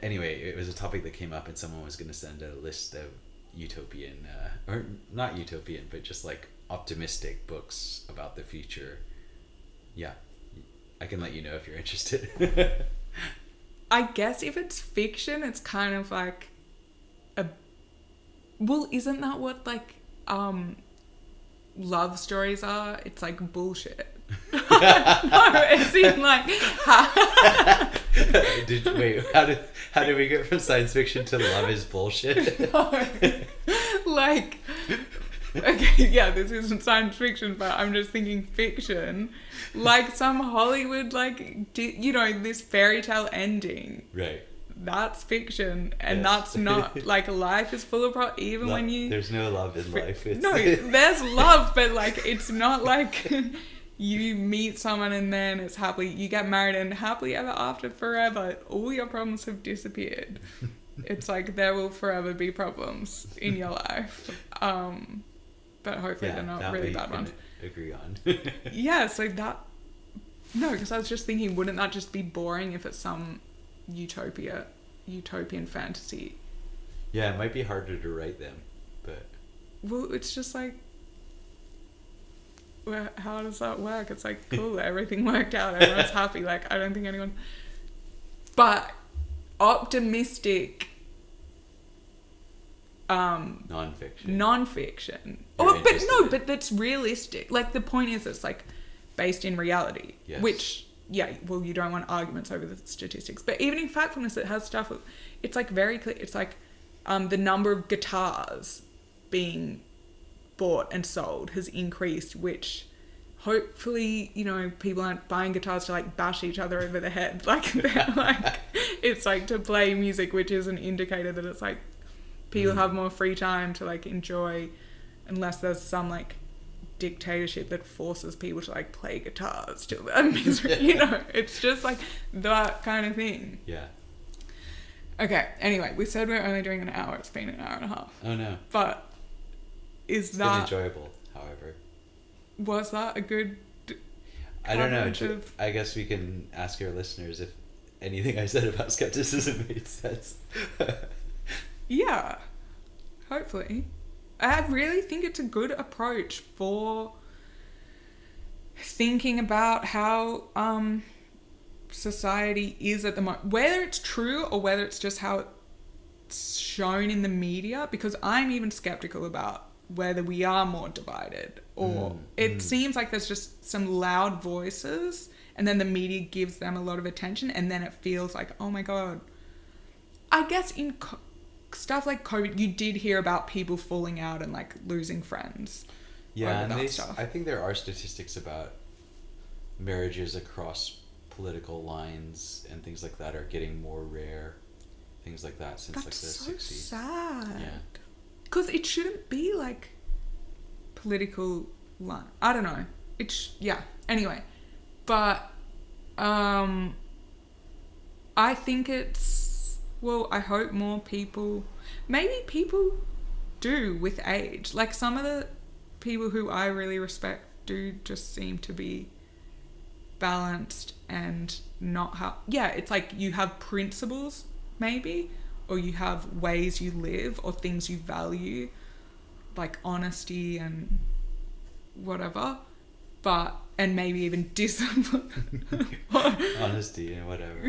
Anyway, it was a topic that came up, and someone was going to send a list of utopian, or not utopian, but just like optimistic books about the future. Yeah, I can let you know if you're interested.
I guess if it's fiction, it's kind of like well, isn't that what like love stories are? It's like bullshit. No, it's in like how did we get from science fiction to love is bullshit? No. Like, okay, yeah, this isn't science fiction, but I'm just thinking fiction, like some Hollywood, like, you know, this fairy tale ending,
right?
That's fiction, and that's not like life is full of even when you
there's no love in life.
No, there's love, but like it's not like you meet someone and then it's happily, you get married and happily ever after forever. All your problems have disappeared. It's like there will forever be problems in your life, but hopefully they're not really bad ones.
Agree on.
Yeah, so that because I was just thinking, wouldn't that just be boring if it's some utopian fantasy?
Yeah, it might be harder to write them, but
well, it's just like, well, how does that work? It's like, cool, everything worked out, everyone's happy. Like, I don't think anyone, but optimistic non-fiction. But that's realistic. Like, the point is it's like based in reality.
Yes.
Which, yeah, well, you don't want arguments over the statistics, but even in Factfulness it has stuff, it's like very clear. It's like the number of guitars being bought and sold has increased, which hopefully, you know, people aren't buying guitars to like bash each other over the head. Like, they're like, it's like to play music, which is an indicator that it's like people have more free time to like enjoy, unless there's some like dictatorship that forces people to like play guitars till their misery. You know, it's just like that kind of thing.
Yeah.
Okay, anyway, we said we're only doing an hour. It's been an hour and a half.
Oh no.
But it's
been enjoyable, however.
Was that a good
I don't know. I guess we can ask our listeners if anything I said about skepticism made sense.
Yeah, hopefully. I really think it's a good approach for thinking about how society is at the moment, whether it's true or whether it's just how it's shown in the media, because I'm even skeptical about whether we are more divided, or it seems like there's just some loud voices and then the media gives them a lot of attention, and then it feels like, oh my God. I guess in stuff like COVID, you did hear about people falling out and like losing friends.
Yeah, and I think there are statistics about marriages across political lines and things like that are getting more rare. Things like that since
That's
like the 60s.
That's so sad.
Yeah.
Because it shouldn't be like political line. I don't know. Anyway, but I think it's, well, I hope more people, maybe people do with age. Like, some of the people who I really respect do just seem to be balanced and not have, it's like you have principles maybe, or you have ways you live or things you value, like honesty and whatever, and maybe even discipline.
Honesty and whatever.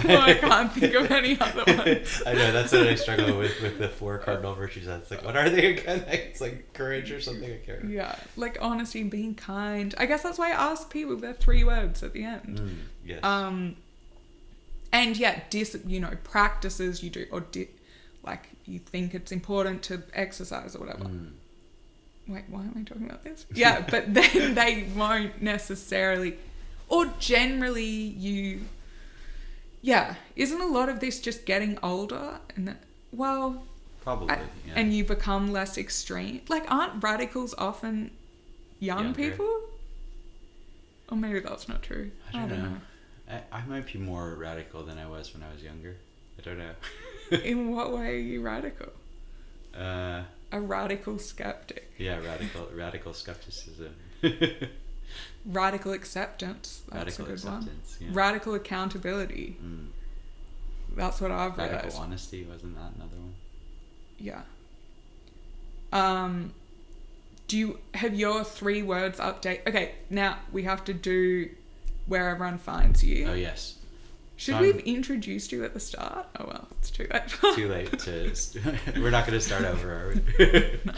Well, I can't think of any other ones.
I know, that's what I struggle with the 4 cardinal virtues. It's like, what are they again? It's like courage or something. I can't remember. Yeah,
like honesty and being kind. I guess that's why I ask people, they're 3 words at the end.
Yes.
And practices you do, or like you think it's important to exercise or whatever. Wait, why am I talking about this? Yeah, but then they won't necessarily, or generally isn't a lot of this just getting older? And
probably,
and you become less extreme. Like, aren't radicals often young people? Or maybe that's not true. I don't know.
I might be more radical than I was when I was younger. I don't know.
In what way are you radical?
A
radical skeptic.
Yeah, radical skepticism.
Radical acceptance. That's
Radical
a good
acceptance.
one.
Yeah.
Radical accountability. That's what I've realized.
Radical honesty, wasn't that another one?
Yeah. Have your 3 words update? Okay, now we have to do where everyone finds you.
Oh yes.
Should we have introduced you at the start? Oh well, it's too late.
Too late to. We're not going to start over, are we? No.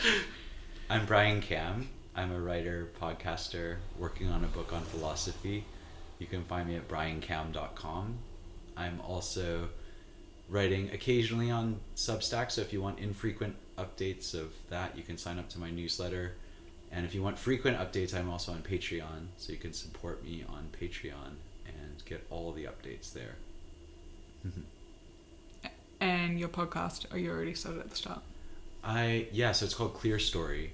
I'm Bryan Kam. I'm a writer, podcaster, working on a book on philosophy. You can find me at bryankam.com. I'm also writing occasionally on Substack, so if you want infrequent updates of that, you can sign up to my newsletter. And if you want frequent updates, I'm also on Patreon, so you can support me on Patreon and get all the updates there.
And your podcast, you already said it at the start.
So it's called Clear Story.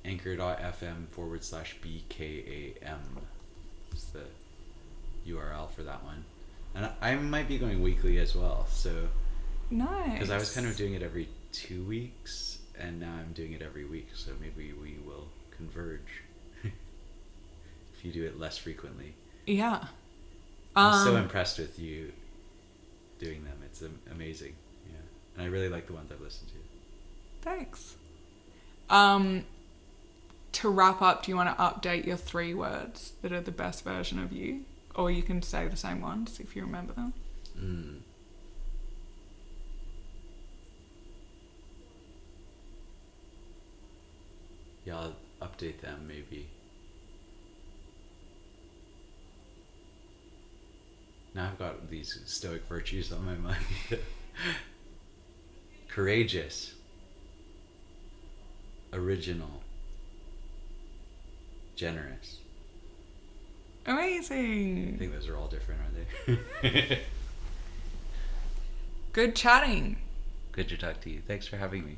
Anchor.fm/BKAM is the URL for that one. And I might be going weekly as well, so...
Nice.
Because I was kind of doing it every 2 weeks, and now I'm doing it every week, so maybe we will converge if you do it less frequently.
Yeah.
I'm so impressed with you doing them. It's amazing. Yeah. And I really like the ones I've listened to.
Thanks. To wrap up, do you want to update your 3 words that are the best version of you? Or you can say the same ones if you remember them.
Yeah, I'll update them maybe. Now I've got these stoic virtues on my mind. Courageous. Original. Generous.
Amazing.
I think those are all different, aren't they?
Good chatting.
Good to talk to you. Thanks for having me.